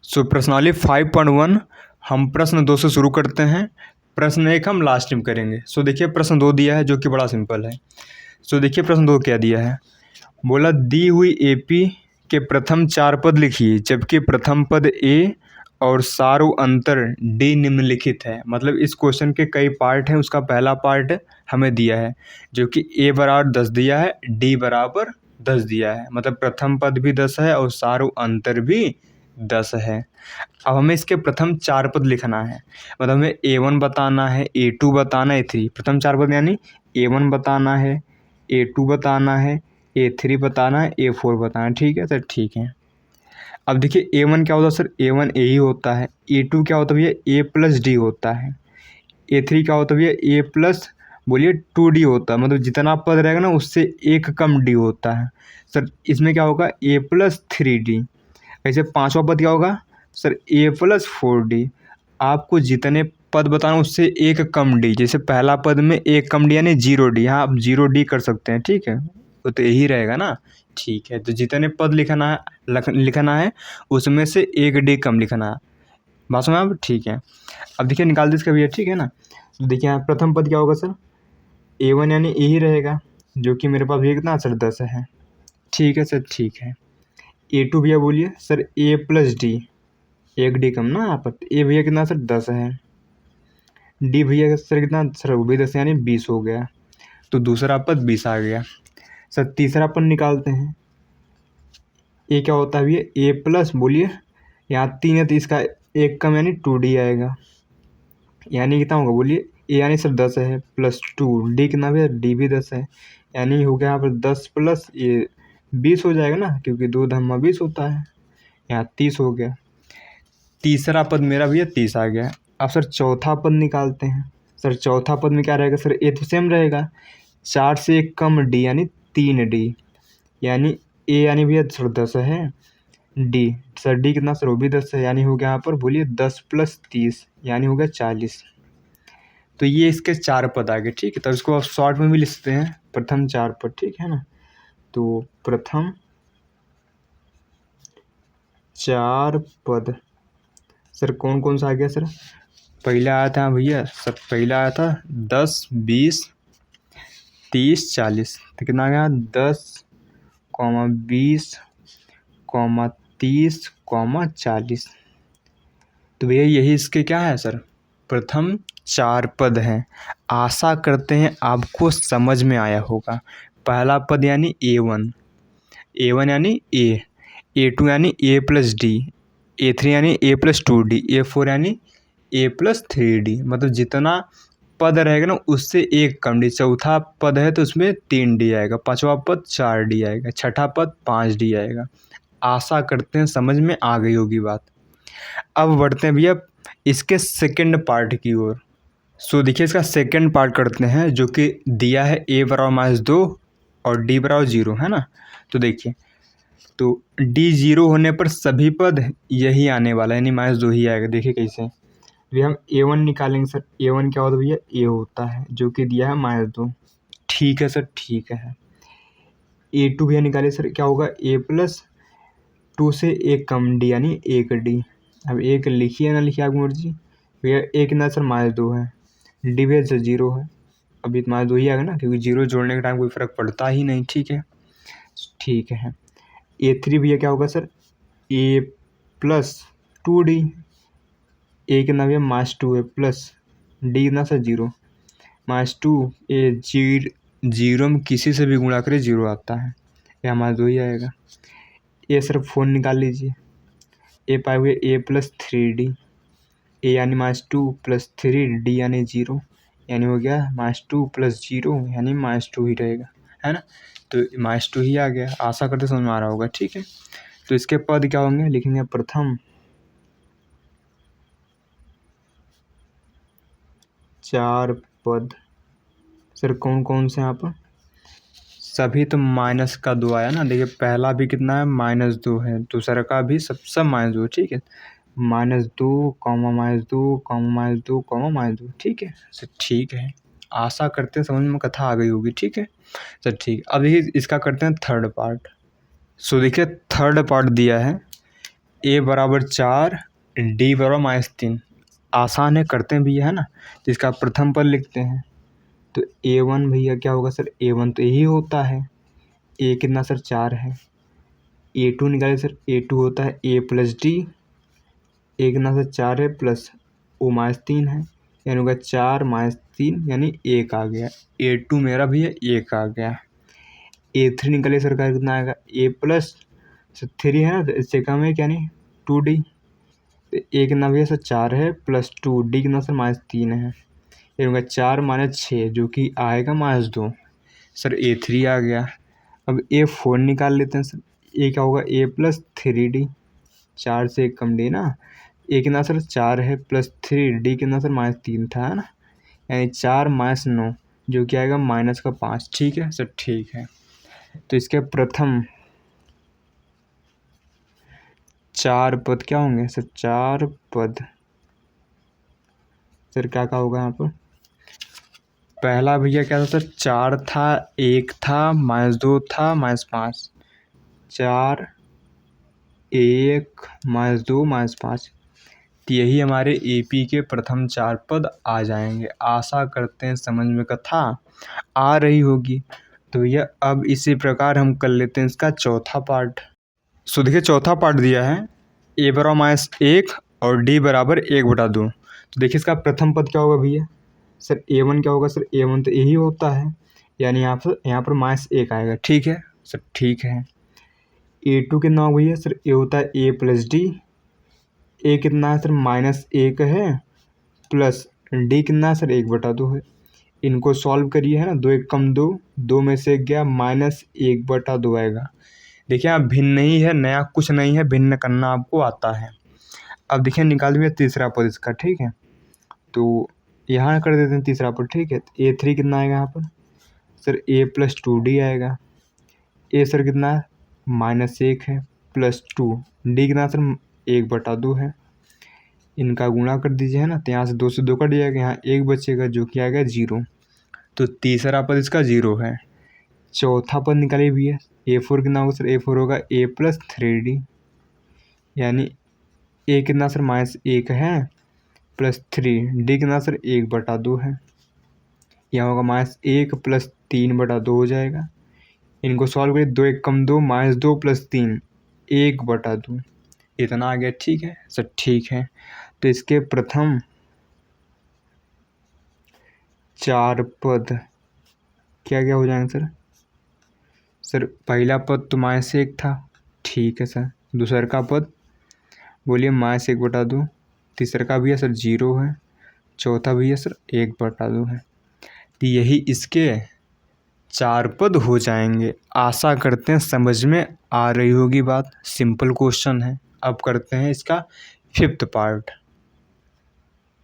सो प्रश्नावली 5.1 हम प्रश्न 2 से शुरू करते हैं। प्रश्न 1 हम लास्ट में करेंगे। सो देखिए प्रश्न 2 दिया है जो कि बड़ा सिंपल है। सो देखिए प्रश्न 2 क्या दिया है। बोला दी हुई एपी के प्रथम 4 पद लिखिए जबकि प्रथम पद ए और सारू अंतर डी निम्नलिखित है। मतलब इस क्वेश्चन के कई पार्ट हैं, उसका पहला पार्ट हमें दिया है जो कि ए बराबर 10 दिया है, डी बराबर 10 दिया है। मतलब प्रथम पद भी 10 है और सारू अंतर भी 10 है। अब हमें इसके प्रथम 4 पद लिखना है। मतलब हमें A1 बताना है, A2 बताना है, A3। प्रथम 4 पद यानी A1 बताना है, A2 बताना है, A3 बताना है, A4 बताना है। ठीक है सर, ठीक है। अब देखिए A1 क्या होता है सर, A1 A ही होता है। A2 क्या होता है भैया, A प्लस डी होता है। A3 क्या होता है भैया, A प्लस बोलिए 2D होता है। मतलब जितना पद रहेगा ना उससे एक कम डी होता है। सर इसमें क्या होगा, A प्लस 3D। ऐसे पांचवा पद क्या होगा सर, A प्लस 4D। आपको जितने पद बताना उससे एक कम डी। जैसे पहला पद में एक कम डी यानी 0D, यहाँ आप 0D कर सकते हैं। ठीक है, तो यही रहेगा ना। ठीक है, तो जितने पद लिखना है उसमें से एक डी कम लिखना है। बात समझ आप? ठीक है। अब देखिए निकाल दे इसका भैया। ठीक है ना, तो देखिए यहाँ प्रथम पद क्या होगा सर, A1 यानी ए ही रहेगा जो कि मेरे पास भैया कितना सर 10 है। ठीक है सर, ठीक है। A2 भैया बोलिए सर A प्लस डी, एक डी कम ना यहाँ पर। ए भैया कितना सर 10 है, डी भैया सर कितना सर वो भी 10 यानी 20 हो गया। तो दूसरा पद 20 आ गया। सर तीसरा पद निकालते हैं। ए क्या होता है भैया, ए प्लस बोलिए यहाँ 3 है तो इसका एक कम यानी 2D आएगा। यानी कितना होगा बोलिए, ए यानी सर 10 है प्लस 2, डी कितना भैया, डी भी 10 है। यानी हो गया यहाँ पर 10 प्लस ये 20 हो जाएगा ना, क्योंकि 2 धम्मा 20 होता है। यहाँ 30 हो गया। तीसरा पद मेरा भैया 30 आ गया। अब सर चौथा पद निकालते हैं। सर चौथा पद में क्या रहेगा सर, ए तो सेम रहेगा, 4 से एक कम डी यानी 3D। यानी ए यानी भैया सर 10 है, डी सर डी कितना सर वो भी 10 है। यानी हो गया यहाँ पर बोलिए 10 प्लस 30 यानी हो गया 40। तो ये इसके 4 पद आ गए। ठीक है, तो इसको आप शॉर्ट में भी लिख सकते हैं, प्रथम 4 पद। ठीक है ना, तो प्रथम 4 पद सर कौन कौन सा आ गया सर। पहला आया था भैया सर, पहला आया था 10 20 30 40। तो कितना आ गया, 10 20 30 40। तो भैया यही इसके क्या है सर, प्रथम 4 पद हैं। आशा करते हैं आपको समझ में आया होगा। पहला पद यानी A1, A1 यानी A, A2 यानी A प्लस डी, A3 यानी A प्लस 2D, A4 यानी A प्लस 3D। मतलब जितना पद रहेगा ना उससे एक कम डी। चौथा पद है तो उसमें 3D आएगा, पांचवा पद 4D आएगा, छठा पद 5D आएगा। आशा करते हैं समझ में आ गई होगी बात। अब बढ़ते हैं भैया इसके सेकंड पार्ट की ओर। सो देखिए इसका सेकंड पार्ट करते हैं जो कि दिया है A बराबर -2 और D बराबर 0 है ना। तो देखिए, तो D 0 होने पर सभी पद यही आने वाला है, यानी -2 ही आएगा। देखिए कैसे, भी हम A1 निकालेंगे सर। A1 क्या होता है भैया, A होता है जो कि दिया है -2। ठीक है सर, ठीक है। A2 भैया निकाले सर, क्या होगा, A प्लस 2 से एक कम डी यानी 1D। अब एक लिखिए ना लिखिए आपकी मर्जी। भैया एक ना सर -2 है, डी भैया सर 0 है। अभी -2 ही आएगा ना, क्योंकि 0 जोड़ने के टाइम कोई फर्क पड़ता ही नहीं। ठीक है, ठीक है। A3 भैया क्या होगा सर, A प्लस 2D। ए कितना भैया -2 है प्लस डी कितना सर 0, -2 ए 0 में किसी से भी गुणा करे 0 आता है, या -2 ही आएगा। ए सर फोन निकाल लीजिए। ए पाए हुए A प्लस 3D, ए यानी -2 प्लस 3D यानी 0, यानी हो गया -2 प्लस 0 यानी -2 ही रहेगा, है ना। तो -2 ही आ गया। आशा करते समझ में आ रहा होगा। ठीक है, तो इसके पद क्या होंगे, लिखेंगे प्रथम 4 पद। सर कौन कौन से यहाँ पर, सभी तो माइनस का 2 आया ना। देखिए पहला भी कितना है, -2 है, दूसरा का भी सब -2। ठीक है, -2 -2 -2 -2। ठीक है सर, ठीक है। आशा करते हैं समझ में कथा आ गई होगी। ठीक है सर, ठीक। अब देखिए इसका करते हैं थर्ड पार्ट। सो देखिए थर्ड पार्ट दिया है ए बराबर 4, डी बराबर -3। आसान है, करते हैं भैया, है ना। तो इसका प्रथम पद लिखते हैं। तो A1 भैया क्या होगा सर, A1 तो यही होता है, ए कितना सर 4 है। A2 निकाले सर, A2 होता है A प्लस डी, ए कितना सर 4 है प्लस ओ -3 है, यानी होगा 4 -3 यानी 1 आ गया। A2 मेरा भैया 1 आ गया। A3 निकाले सर का कितना आएगा, A प्लस 3 है ना, तो इससे कम है क्या, नहीं 2D। तो ए कितना भैया सर 4 है प्लस 2, डी कितना सर -3 है, ये होगा 4 -6 जो कि आएगा -2। सर A3 आ गया। अब A4 निकाल लेते हैं सर, ए क्या होगा A प्लस 3D, 4 से 1 कम डी ना। ए कितना सर 4 है प्लस 3, डी कितना सर -3 था, है ना, यानी 4 -9 जो कि आएगा -5। ठीक है सर, ठीक है। तो इसके प्रथम 4 पद क्या होंगे सर, 4 पद सर क्या क्या होगा यहाँ पर। पहला भैया क्या था सर, 4 था, 1 था, -2 था, -5। 4 1 -2 -5, तो यही हमारे AP के प्रथम 4 पद आ जाएंगे। आशा करते हैं समझ में कथा आ रही होगी। तो भैया अब इसी प्रकार हम कर लेते हैं इसका चौथा पार्ट। सो देखिए चौथा पार्ट दिया है, A बराबर -1 और D बराबर 1/2। तो देखिए इसका प्रथम पद क्या होगा भैया सर, A1 क्या होगा सर, A1 तो यही होता है, यानी यहाँ पर -1 आएगा। ठीक है सर, ठीक है। A2 कितना होगा भैया सर, ए होता है A प्लस डी, ए कितना है सर -1 है प्लस डी कितना है सर 1/2 है। इनको सॉल्व करिए, है ना, 2 1 कम 2, 2 में से 1 गया -1/2 आएगा। देखिए आप भिन्न ही है, नया कुछ नहीं है, भिन्न करना आपको आता है। अब देखिए निकाल दिया तीसरा पद इसका। ठीक है, तो यहाँ कर देते हैं तीसरा पद। ठीक है, A3 कितना आएगा यहाँ पर सर, A प्लस 2D आएगा। ए सर कितना है -1 है प्लस 2, डी कितना सर 1/2 है। इनका गुणा कर दीजिए, है ना, तो यहाँ से 2 से 2 कट जाएगा, यहाँ 1 बचेगा जो कि आएगा 0। तो तीसरा पद इसका 0 है। चौथा पद निकालिए भैया, A4 कितना होगा सर, A4 होगा A प्लस 3D, यानी ए कितना सर -1 है प्लस 3, डी कितना सर 1/2 है। यहाँ होगा -1 प्लस 3/2 हो जाएगा। इनको सॉल्व करिए, 2 1 कम 2, -2 प्लस 3 1/2, इतना आ गया। ठीक है सर, ठीक है। तो इसके प्रथम 4 पद क्या क्या हो जाएंगे सर, सर पहला पद तो -1 था, ठीक है सर। दूसरा का पद बोलिए -1/2, तीसरा का भी है सर 0 है, चौथा भी है सर 1/2 है। तो यही इसके 4 पद हो जाएंगे। आशा करते हैं समझ में आ रही होगी बात, सिंपल क्वेश्चन है। अब करते हैं इसका 5th पार्ट।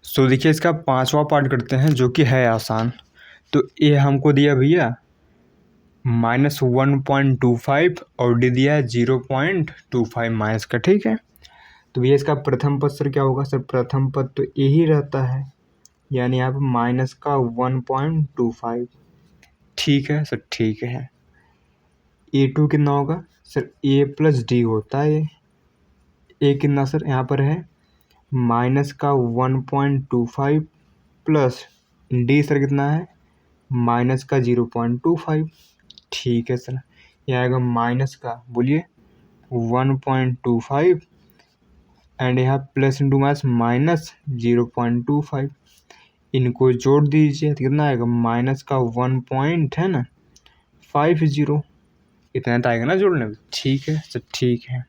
सो देखिए इसका 5वां पार्ट करते हैं जो कि है आसान। तो ये हमको दिया भैया -1.25 और डी दिया है 0.25 माइनस का। ठीक है, तो भैया इसका प्रथम पद सर क्या होगा सर, प्रथम पद तो यही रहता है, यानी यहाँ पर माइनस का 1.25। ठीक है सर, ठीक है। A2 कितना होगा सर, A प्लस डी होता है, ए कितना सर यहाँ पर है माइनस का 1.25 प्लस डी सर कितना है माइनस का 0.25। ठीक है सर, यह आएगा माइनस का बोलिए 1.25 एंड यहाँ प्लस इंटू माइनस 0.25। इनको जोड़ दीजिए तो कितना आएगा माइनस का 1 पॉइंट है ना 50, इतना तो आएगा ना जोड़ने में। ठीक है सर, ठीक है।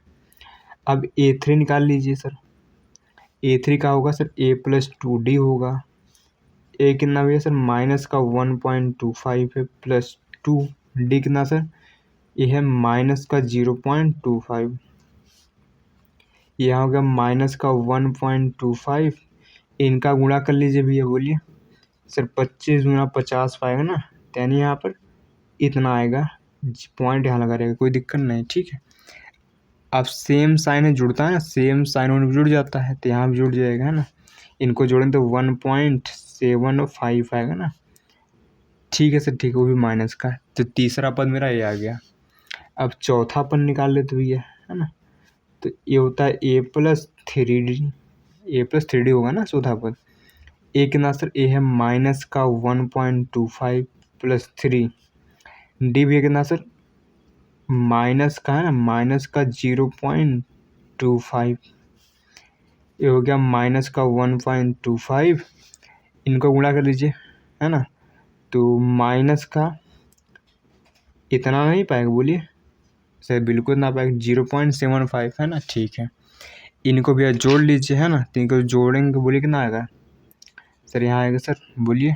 अब A3 निकाल लीजिए सर, A3 का होगा सर A प्लस 2D होगा, ए कितना भैया सर माइनस का 1.25 है प्लस 2, डी कितना सर ये है माइनस का 0.25, यहाँ हो गया माइनस का 1.25। इनका गुणा कर लीजिए भैया, बोलिए सर 25 गुना 50 पाएगा ना, यानी यहाँ पर इतना आएगा, पॉइंट यहाँ लगा रहेगा, कोई दिक्कत नहीं। ठीक है, अब सेम साइन है जुड़ता है ना, सेम साइन उन जुड़ जाता है तो यहाँ भी जुड़ जाएगा, है ना। इनको जोड़ें तो 1.75 आएगा ना। ठीक है सर, ठीक है, वो भी माइनस का है। तो तीसरा पद मेरा ये आ गया। अब चौथा पद निकाल लेते भैया, है ना। तो ये होता है a+3d, a+3d होगा ना चौथा पद। ए कितना सर, ए है माइनस का 1.25 प्लस 3, डी भी है कितना सर, माइनस का है ना, माइनस का 0.25, ये हो गया माइनस का 1.25, इनको गुणा कर लीजिए, है ना। तो माइनस का इतना नहीं पाएगा, बोलिए सर, बिल्कुल ना पाएगा, 0.75 है ना, ठीक है। इनको भी जोड़ लीजिए, है ना, तो इनको जोड़ेंगे, बोलिए कितना आएगा सर, यहाँ आएगा सर, बोलिए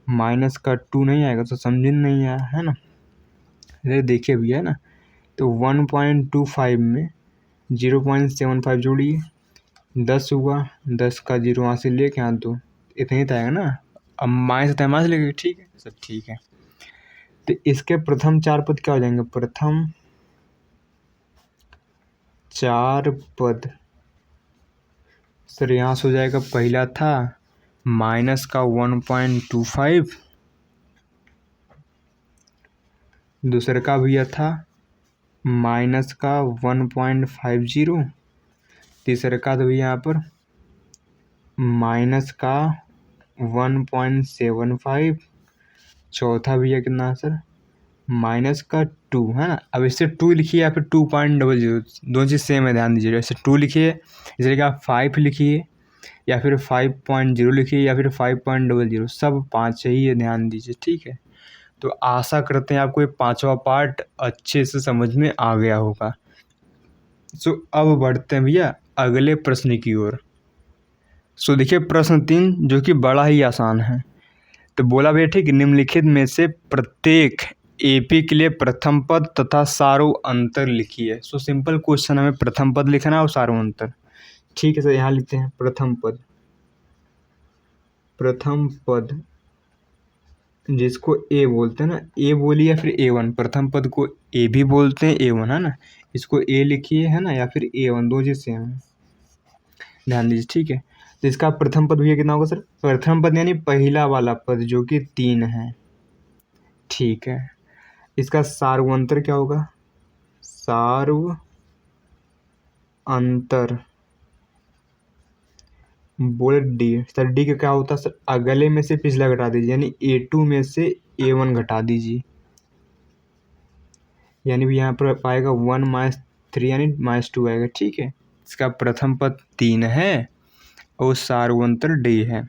माइनस का 2 नहीं आएगा, तो समझ नहीं आया, है ना। अरे देखिए भैया, है ना, तो 1.25 में 0.75 जोड़िए, 10 हुआ, 10 का 0 वहाँ से लेके यहाँ 2, इतने ही तो आएगा ना। अब माइनस से माइनस लेंगे, ठीक है सर, ठीक है। तो इसके प्रथम 4 पद क्या हो जाएंगे, प्रथम 4 पद सर, यहाँ से हो जाएगा, पहला था माइनस का 1.25, दूसरे का भैया था माइनस का 1.50, तीसरे का तो भैया यहाँ पर माइनस का 1.75, चौथा भैया कितना है सर, माइनस का 2, है ना। अब इससे 2 लिखिए या फिर 2.00, दोनों चीज़ सेम है, ध्यान दीजिए। ऐसे 2 लिखिए, जैसे कि आप 5 लिखिए, या फिर 5.0 लिखिए, या फिर 5.00, सब 5 ही है, ध्यान दीजिए, ठीक है। तो आशा करते हैं आपको ये 5वां पार्ट अच्छे से समझ में आ गया होगा। सो अब बढ़ते हैं भैया अगले प्रश्न की ओर। सो देखिए प्रश्न 3, जो कि बड़ा ही आसान है। तो बोला भैया ठीक, निम्नलिखित में से प्रत्येक एपी के लिए प्रथम पद तथा सारो अंतर लिखिए। सो सिंपल क्वेश्चन, हमें प्रथम पद लिखना है और सारो अंतर, ठीक है सर। यहाँ लिखते हैं प्रथम पद, प्रथम पद जिसको ए बोलते हैं ना, ए बोलिए या फिर A1, प्रथम पद को ए भी बोलते हैं, A1, है ना, इसको ए लिखिए, है ना, या फिर A1, दो चीज़ सेम है, ध्यान दीजिए, ठीक है। तो इसका प्रथम पद भैया कितना होगा सर, प्रथम पद यानी पहला वाला पद जो कि 3 है, ठीक है। इसका सार्वंतर क्या होगा, सार्व अंतर, बोले डी सर, डी का क्या होता है सर, अगले में से पिछला घटा दीजिए, यानी A2 में से A1 घटा दीजिए, यानी भी यहाँ पर पाएगा 1-3 यानी -2 आएगा, ठीक है। इसका प्रथम पद 3 है और सार्वंतर डी है।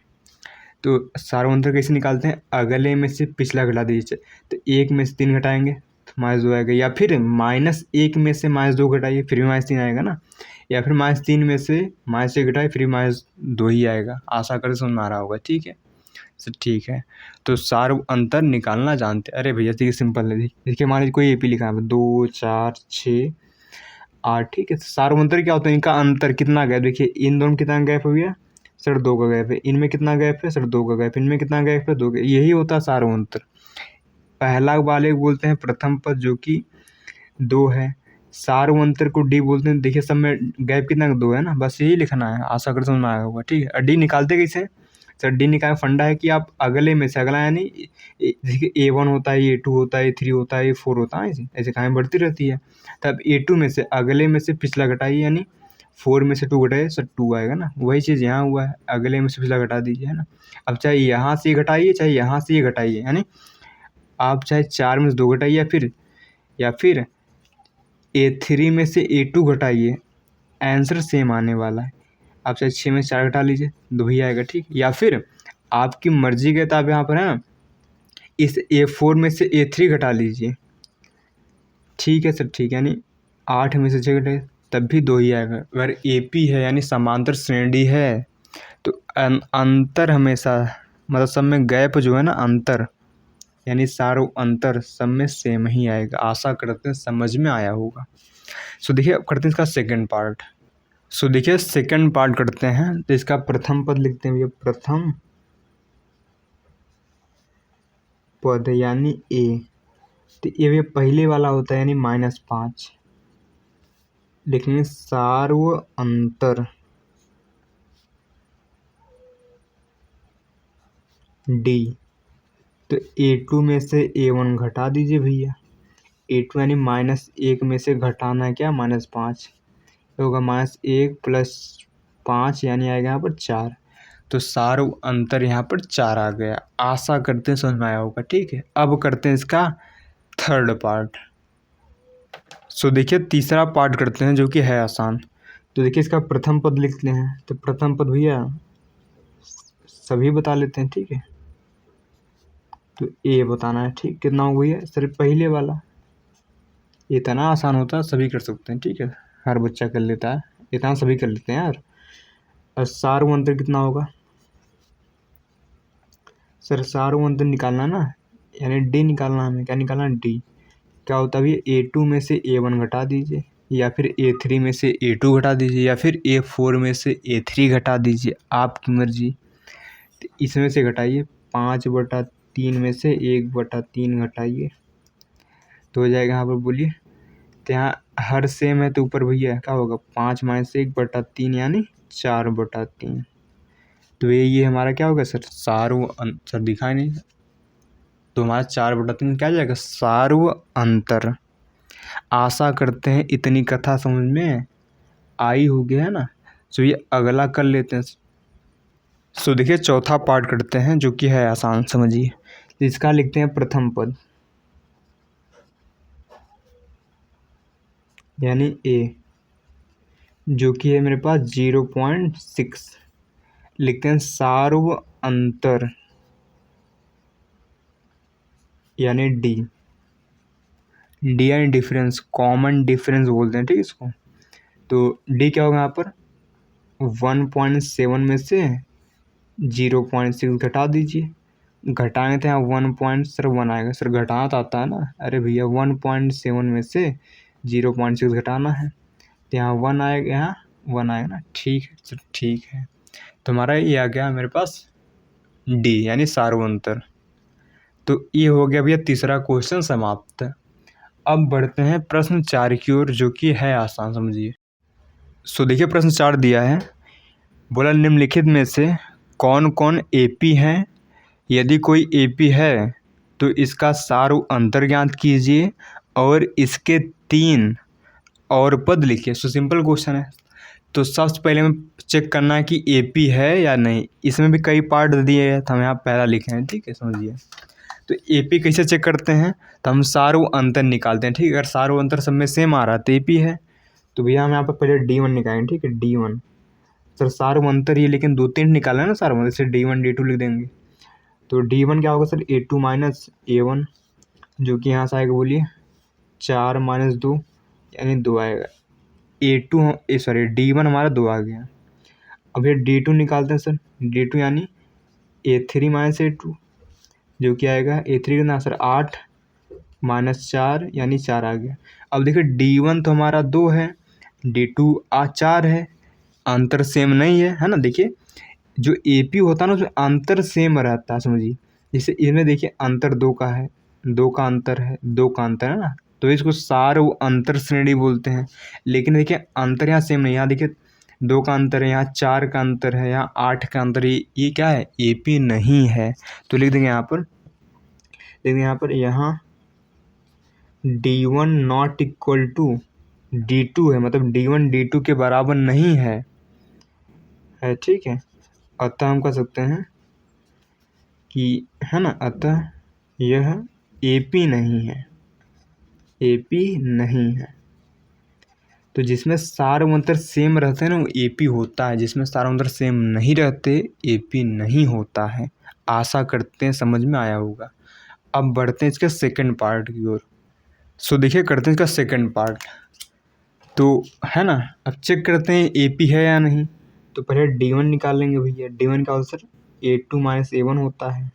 तो सार्वंतर कैसे निकालते हैं, अगले में से पिछला घटा दीजिए, तो 1 में से 3 घटाएंगे तो -2 आएगा, या फिर -1 में से -2 घटाइए फिर भी -3 आएगा ना, या फिर -3 में से -1 घटाए फिर -2 ही आएगा। आशा कर समझ में आ रहा होगा, ठीक है सर, ठीक है। तो सार्व अंतर निकालना जानते, अरे भैया देखिए सिंपल है, देखिए मान लीजिए कोई एपी लिखा है 2, 4, 6, 8, ठीक है। सार्व अंतर क्या होता है, इनका अंतर कितना गैप, देखिए इन दोनों में कितना गैप हो गया सर, 2 का गैप है, इनमें कितना गैप है सर, 2 का गैप, इनमें कितना गैप है, 2 का, यही होता है सार्व अंतर। पहला वाले को बोलते हैं प्रथम पद जो कि 2 है, सार्व अंतर को डी बोलते हैं। देखिए सब में गैप कितना, 2 है ना, बस यही लिखना है, आशा कर समझ में आया होगा, ठीक है। डी निकालते कैसे सर, डी निकाल फंडा है कि आप अगले में से, अगला यानी देखिए A1 होता है, A2 होता है, A3 होता है, A4 होता है, ऐसे ऐसे कहानी बढ़ती रहती है। तब A2 में से अगले में से पिछला घटाइए, यानी 4 में से 2 घटाइए सर, 2 आएगा ना, वही चीज़ यहाँ हुआ है, अगले में से पिछला घटा दीजिए, है ना। अब चाहे यहाँ से ये घटाइए, चाहे यहाँ से ये घटाइए, यानी आप चाहे 4 में से 2 घटाइए, या फिर A3 में से A2 घटाइए, आंसर सेम आने वाला है। आप चाहे 6 में से 4 घटा लीजिए, 2 ही आएगा, ठीक। या फिर आपकी मर्जी के, तो आप यहाँ पर है ना, इस A4 में से A3 घटा लीजिए, ठीक है सर, ठीक है, यानी 8 में से 6 घटाए तब भी 2 ही आएगा। अगर AP है यानी समांतर श्रेणी है, तो अंतर हमेशा, मतलब सब में गैप जो है ना, अंतर यानी सारो अंतर सब में सेम ही आएगा। आशा करते हैं समझ में आया होगा। सो देखिए अब करते हैं इसका सेकंड पार्ट। सो देखिए सेकंड पार्ट करते हैं, तो इसका प्रथम पद लिखते हैं भैया, प्रथम पद यानी A, तो ये भैया पहले वाला होता है यानी -5, लिखेंगे सार्व अंतर D, तो A2 में से A1 घटा दीजिए भैया, A2 यानी -1 में से घटाना है क्या, -5, तो होगा -1 + 5 यानी आएगा यहाँ पर 4। तो सार अंतर यहाँ पर 4 आ गया। आशा करते हैं समझ में आया होगा। ठीक है, अब करते हैं इसका थर्ड पार्ट। सो देखिए तीसरा पार्ट करते हैं जो कि है आसान। तो देखिए इसका प्रथम पद लिखते हैं। तो प्रथम पद भैया सभी बता लेते हैं। ठीक है, तो ए बताना है। ठीक, कितना हो गया सिर्फ पहले वाला। इतना आसान होता है, सभी कर सकते हैं। ठीक है, हर बच्चा कर लेता है, इतना सभी कर लेते हैं यार। और सार अंतर कितना होगा सर? सार अंतर निकालना ना, यानी डी निकालना। हमें क्या निकालना? डी। क्या होता है भैया? A2 में से A1 घटा दीजिए, या फिर A3 में से A2 घटा दीजिए, या फिर A4 में से A3 घटा दीजिए, आपकी मर्जी। तो इसमें से घटाइए 5/3 में से 1/3 घटाइए, तो हो जाएगा यहाँ पर। बोलिए, तो यहाँ हर सेम है तो ऊपर भैया क्या होगा? 5 - 1/3 यानी 4/3। तो ये हमारा क्या होगा सर? सार्व अंतर। दिखा नहीं, तो हमारा 4/3 क्या आ जाएगा? सार्व अंतर। आशा करते हैं इतनी कथा समझ में आई होगी, है ना। सो ये अगला कर लेते हैं। सो देखिए चौथा पार्ट करते हैं जो कि है आसान, समझिए। इसका लिखते हैं प्रथम पद, यानी ए, जो कि है मेरे पास 0.6। लिखते हैं सार्व अंतर, यानी डी। डी यानी डिफरेंस, कॉमन डिफरेंस बोलते हैं। ठीक, इसको। तो डी क्या होगा यहाँ पर? 1.7 में से 0.6 घटा दीजिए। घटाएंगे तो यहाँ 1 आएगा। सर घटाना तो आता है ना। अरे भैया 1.7 में से 0.6 घटाना है, तो यहाँ 1 आएगा, यहाँ 1 आएगा ना। ठीक है सर, ठीक है। तो हमारा ये आ गया मेरे पास डी, यानी सार्वंतर। तो ये हो गया भैया तीसरा क्वेश्चन समाप्त। अब बढ़ते हैं प्रश्न 4 की ओर, जो कि है आसान, समझिए। सो देखिए प्रश्न 4 दिया है। बोला निम्नलिखित में से कौन कौन एपी हैं? यदि कोई एपी है तो इसका सार्व अंतर ज्ञात कीजिए और इसके 3 और पद लिखिए। सो सिंपल क्वेश्चन है। तो सबसे पहले हमें चेक करना है कि एपी है या नहीं। इसमें भी कई पार्ट दिए हैं, तो हम यहाँ पहला लिखे हैं। ठीक है, समझिए। तो एपी कैसे चेक करते हैं? तो हम सार्व अंतर निकालते हैं। ठीक है, अगर सार्व अंतर सब में सेम आ रहा है तो एपी है। तो भैया हम यहाँ पर पहले D1 निकालेंगे। ठीक है, D1। सर सार्व अंतर ये लेकिन 2-3 निकाला है ना सार्व अंतर, जैसे D1 D2 लिख देंगे। तो D1 क्या होगा सर? A2 - A1, जो कि यहाँ से आएगा। बोलिए 4 - 2 यानी 2 आएगा। D1 हमारा 2 आ गया। अब ये D2 निकालते हैं सर। D2 यानी A3 - A2, जो कि आएगा A3 कितना सर? 8 - 4 यानी 4 आ गया। अब देखिए D1 तो हमारा 2 है, D2 4 है, अंतर सेम नहीं है, है ना। देखिए जो एपी होता है ना उसमें अंतर सेम रहता है, समझिए। जैसे इसमें देखिए अंतर 2 का है, 2 का अंतर है, 2 का अंतर है ना, तो इसको सार्व अंतर श्रेणी बोलते हैं। लेकिन देखिए अंतर यहाँ सेम नहीं। यहाँ देखिए 2 का अंतर है, यहाँ 4 का अंतर है, यहाँ 8 का अंतर है। ये क्या है? एपी नहीं है। तो लिख देंगे यहाँ पर, यहाँ D1 not equal to D2 है, मतलब D1 D2 के बराबर नहीं है। ठीक है, अतः हम कह सकते हैं कि, है ना, अतः यह एपी नहीं है, एपी नहीं है। तो जिसमें सार्व अंतर सेम रहते हैं ना वो एपी होता है, जिसमें सार्व अंतर सेम नहीं रहते एपी नहीं होता है। आशा करते हैं समझ में आया होगा। अब बढ़ते हैं इसके सेकंड पार्ट की ओर। सो देखिए करते हैं इसका सेकंड पार्ट। तो है ना, अब चेक करते हैं एपी है या नहीं। तो पहले D1 निकाल लेंगे भैया। D1 का आंसर A2 - A1 होता है।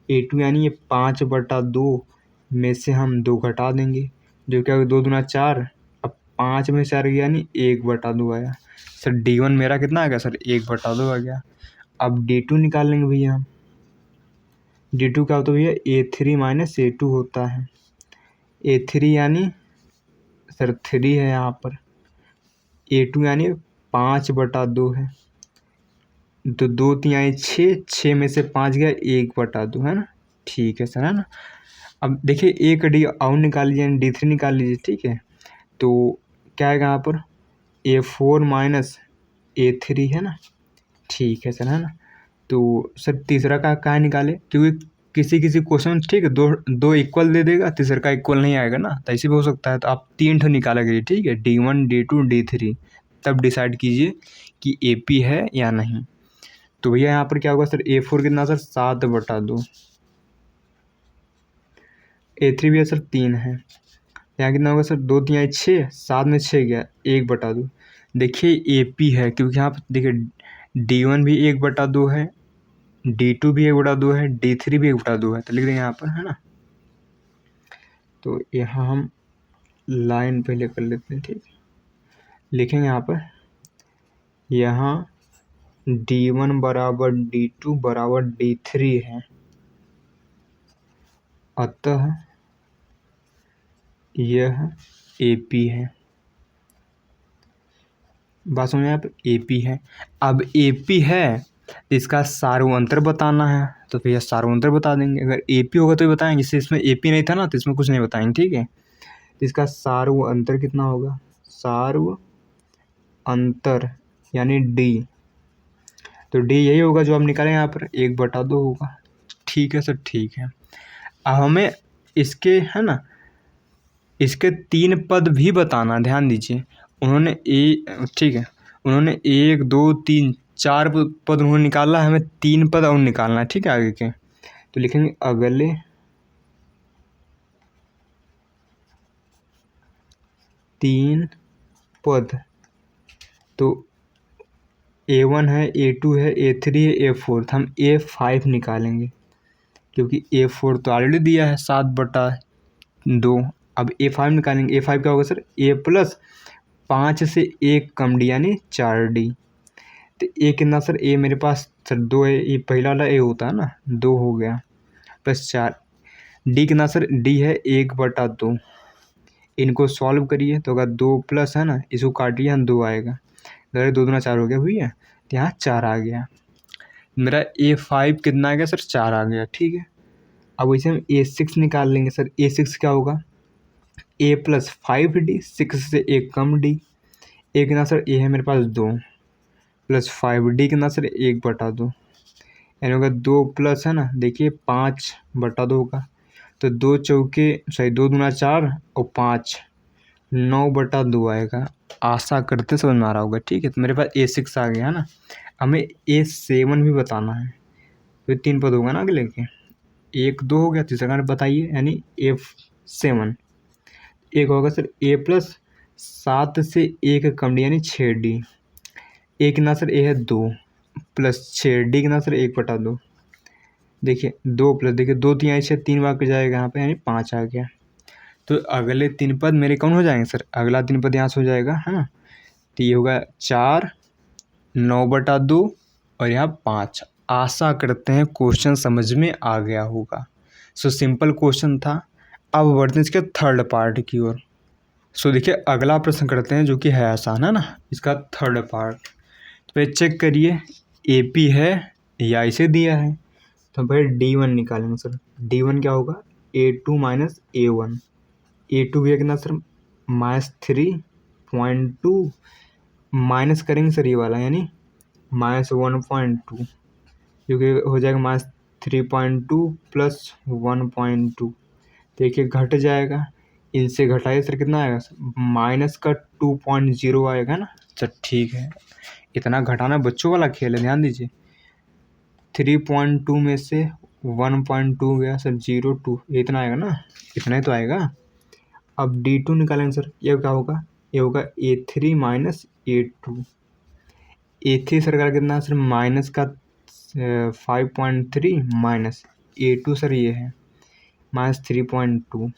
A2 यानी ये 5/2 में से हम 2 घटा देंगे, जो क्या 2 दूना 4। अब 5 में 4 गया यानी 1/2 आया। सर D1 मेरा कितना आ गया सर? 1/2 आ गया। अब D2 निकाल लेंगे भैया हम। D2 क्या होता है भैया? A3 - A2 होता है। A3 यानी सर 3 है यहाँ पर। A2 यानी 5/2 है, तो 2 3 आए 6, 6 में से 5 गया 1/2, है ना। ठीक है सर, है ना। अब देखिए एक D और निकाल लीजिए, D3 निकाल लीजिए। ठीक है, तो क्या आएगा यहाँ पर? A4 माइनस A3 है ना, ठीक है सर, है ना। तो सर तीसरा का कहाँ निकाले, क्योंकि किसी किसी क्वेश्चन में ठीक है दो दो इक्वल दे देगा, तीसरे का इक्वल नहीं आएगा ना, तो ऐसे भी हो सकता है। तो आप 3 ठो निकाला करिए, ठीक है, D1 D2 D3, तब डिसाइड कीजिए कि AP है या नहीं। तो भैया यहाँ पर क्या होगा सर, A4 कितना सर 7/2, A3 भी है सर 3 है, यहाँ कितना होगा सर 2 3 6, 7 में 6 गया 1/2। देखिए AP है, क्योंकि यहाँ पर देखिए D1 भी 1/2 है, D2 भी 1/2 है, D3 भी 1/2 है, तो लिख देंगे यहाँ पर, है ना। तो यहाँ हम लाइन पहले कर लेते हैं, ठीक है, लिखेंगे यहाँ पर, यहाँ D1 बराबर D2 बराबर D3 है, अतः यह AP है। बात समझ में आप, AP है। अब AP है, इसका सार्वंतर बताना है, तो भैया सार्वंतर बता देंगे। अगर AP होगा तो बताएंगे, जैसे इसमें AP नहीं था ना, तो इसमें कुछ नहीं बताएंगे, ठीक है। तो इसका सार्वंतर कितना होगा, सार्व अंतर यानी D, तो D यही होगा जो आप निकालें यहाँ पर, 1/2 होगा, ठीक है सर, ठीक है। अब हमें इसके, है ना, इसके 3 पद भी बताना, ध्यान दीजिए। उन्होंने ठीक है, उन्होंने 1 2 3 4 पद उन्होंने निकाला है, हमें 3 पद और निकालना है, ठीक है, आगे के। तो लिखेंगे अगले 3 पद, तो A1 है, A2 है, A3 है, A4, तो हम A5 निकालेंगे, क्योंकि A4 तो ऑलरेडी दिया है 7/2। अब A5 निकालेंगे, A5 क्या होगा सर, A प्लस 5 से 1 कम D यानी 4D। तो A कितना सर, A मेरे पास सर 2 है, ये पहला वाला A होता है ना, 2 हो गया, प्लस 4। D कितना सर, D है 1/2। इनको सॉल्व करिए तो अगर 2 प्लस है ना, इसको काटिए हम 2 आएगा, अगर 2 दूना 4 हो गया भैया, तो यहाँ 4 आ गया। मेरा A5 कितना आ गया सर, 4 आ गया, ठीक है। अब वैसे हम A6 निकाल लेंगे सर, A6 क्या होगा, A प्लस 5D, 6 से 1 कम D। A कितना सर, A है मेरे पास 2 प्लस 5D कितना सर, 1/2, यानी होगा 2 प्लस, है ना, देखिए 5/2 होगा। तो 2 चौके सॉरी 2 दूना 4 और 5 9/2 आएगा। आशा करते समझ में आ रहा होगा, ठीक है। तो मेरे पास A6 आ गया, है ना। हमें A7 भी बताना है, तो 3 पद होगा ना अगले के, 1 2 हो गया, तीसरा का बताइए, यानी F7। एक होगा सर A प्लस 7 से 1 कम D यानी 6D। A कितना सर, A है 2 प्लस 6D कितना सर, 1/2। देखिए 2 प्लस, देखिए 2 3 6, 3 बार के जाएगा यहाँ पे, यानी 5 आ गया। तो अगले 3 पद मेरे कौन हो जाएंगे सर, अगला 3 पद यहाँ से हो जाएगा, है ना। तो ये होगा 4 9/2 और यहाँ 5। आशा करते हैं क्वेश्चन समझ में आ गया होगा। सो सिंपल क्वेश्चन था। अब बढ़ते हैं इसके थर्ड पार्ट की ओर। सो देखिए अगला प्रश्न करते हैं, जो कि है आसान, है ना, इसका थर्ड पार्ट। तो चेक करिए AP है या इसे दिया है, तो भाई D1 निकालेंगे सर। D1 क्या होगा, A2 माइनस A1। A2 भी कितना सर, -3.2, माइनस करेंगे सर ये वाला, यानी -1.2, क्योंकि हो जाएगा -3.2 प्लस 1.2। देखिए घट जाएगा, इनसे घटाइए सर, कितना आएगा सर, माइनस का 2.0 आएगा ना सर, ठीक है। इतना घटाना बच्चों वाला खेल है, ध्यान दीजिए। 3.2 में से 1.2 गया सर, 0.2, इतना आएगा ना, इतना ही तो आएगा। अब D2 निकालेंगे सर, ये क्या होगा, ये होगा A3 minus A2। A3 sir का कितना सर, माइनस का 5.3 माइनस A2 सर ये है -3.2,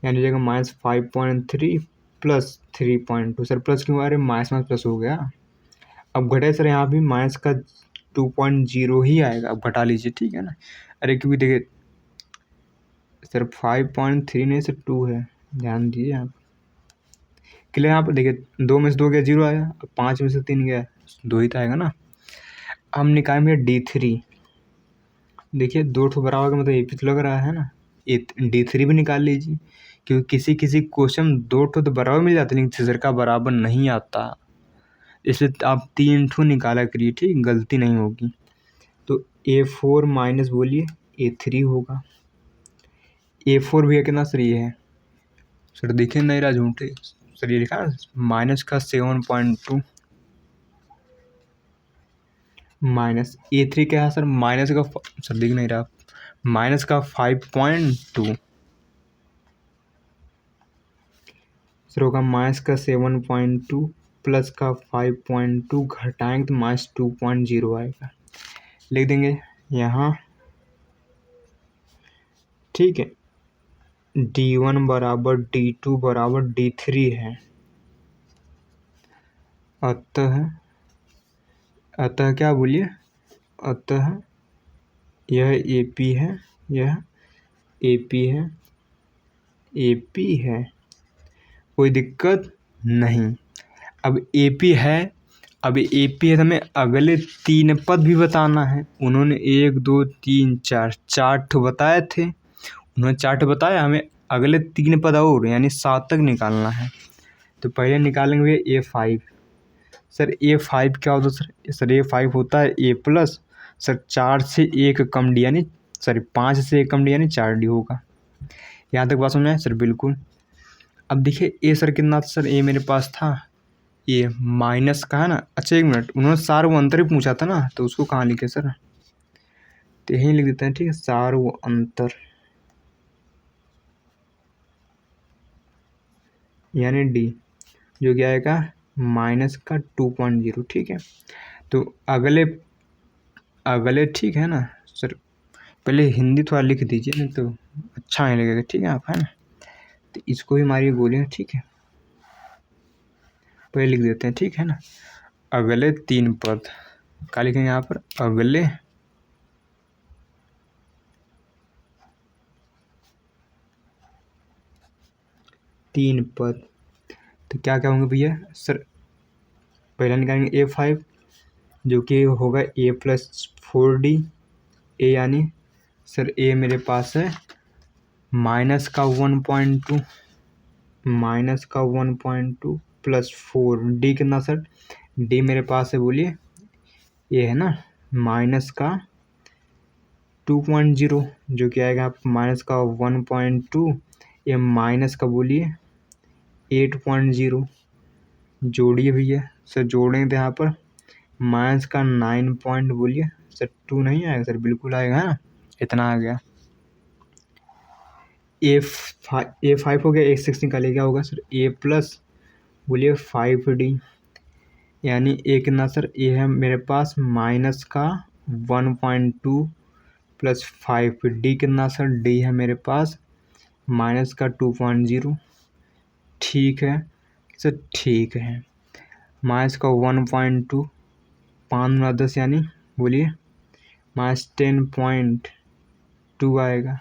यानी हो जाएगा -5.3 प्लस 3.2। सर प्लस क्यों आ रहे, माइनस माइनस प्लस हो गया। अब घटाए सर, यहाँ भी माइनस का 2.0 ही आएगा, अब घटा लीजिए, ठीक है ना। अरे क्योंकि देखिए सर 5.3 नहीं सर 2 है, ध्यान दीजिए आप क्लियर। यहाँ पर देखिए 2 में से 2 गया 0 आया, अब 5 में से 3 गया 2 ही तो आएगा ना। हम निकालेंगे D3। देखिए 2 ठो बराबर का मतलब AP तो लग रहा है ना, D3 भी निकाल लीजिए, क्योंकि किसी किसी क्वेश्चन 2 ठो तो बराबर मिल जाते, लेकिन तीसरे का बराबर नहीं आता, इसलिए आप 3 ठो निकाला करिए, ठीक, गलती नहीं होगी। तो A4 माइनस बोलिए A3 होगा। A4 भी कितना सर ये है सर, देखिए नहीं रहा झूठे सर, ये लिखा माइनस का 7.2 माइनस A3 क्या है सर, माइनस का सर दिख नहीं रहा, माइनस का 5.2 सर होगा माइनस का 7.2 प्लस का 5.2 घटाएंगे तो माइनस 2.0 आएगा, लिख देंगे यहाँ, ठीक है। D1 बराबर D2 बराबर D3 है, अतः क्या बोलिए, अतः यह AP है, यह AP है, AP है, कोई दिक्कत नहीं। अब AP है, अब AP है तो हमें अगले 3 पद भी बताना है। उन्होंने 1 2 3 4 ठो बताए थे, उन्होंने 4 ठो बताया, हमें अगले 3 पद और यानी 7 तक निकालना है। तो पहले निकालेंगे A5। सर A5 क्या होता है सर, A5 होता है A प्लस सर 4 से 1 कम D, यानी सॉरी 5 से 1 कम D यानी 4D होगा। यहाँ तक बात समझ में आए सर, बिल्कुल। अब देखिए A सर कितना था सर, A मेरे पास था ये माइनस का है ना। अच्छा 1 मिनट, उन्होंने सार वो अंतर ही पूछा था ना, तो उसको कहाँ लिखे सर, तो यहीं लिख देते हैं, ठीक है, सार वो अंतर यानी D, जो क्या आएगा माइनस का 2.0, ठीक है। तो अगले ठीक है ना सर, पहले हिंदी थोड़ा लिख दीजिए, नहीं तो अच्छा नहीं लगेगा, ठीक है आप, है ना। तो इसको ही मारिए गोलियाँ, ठीक है, पहले लिख देते हैं, ठीक है ना। अगले 3 पद क्या लिखेंगे यहाँ पर, अगले 3 पद, तो क्या क्या होंगे भैया सर, पहला निकालेंगे A5 जो कि होगा A प्लस 4D, A यानी सर A मेरे पास है माइनस का 1.2 प्लस 4D कितना सर, D मेरे पास है बोलिए ये है ना माइनस का 2.0 जो कि आएगा माइनस का 1.2, ये माइनस का बोलिए 8.0, जोड़िए भैया सर, जोड़ेंगे तो यहाँ पर माइनस का 9 पॉइंट बोलिए सर 2 नहीं आएगा सर, बिल्कुल आएगा, है ना, इतना आ गया। A5 हो गया, A6 निकालिए क्या होगा सर, A प्लस बोलिए 5D, यानी A कितना सर, A है मेरे पास माइनस का 1.2 प्लस 5D कितना सर, D है मेरे पास माइनस का 2.0, ठीक है सर, ठीक है। माइनस का 1.2 5 10 यानी बोलिए माइनस 10.2 आएगा,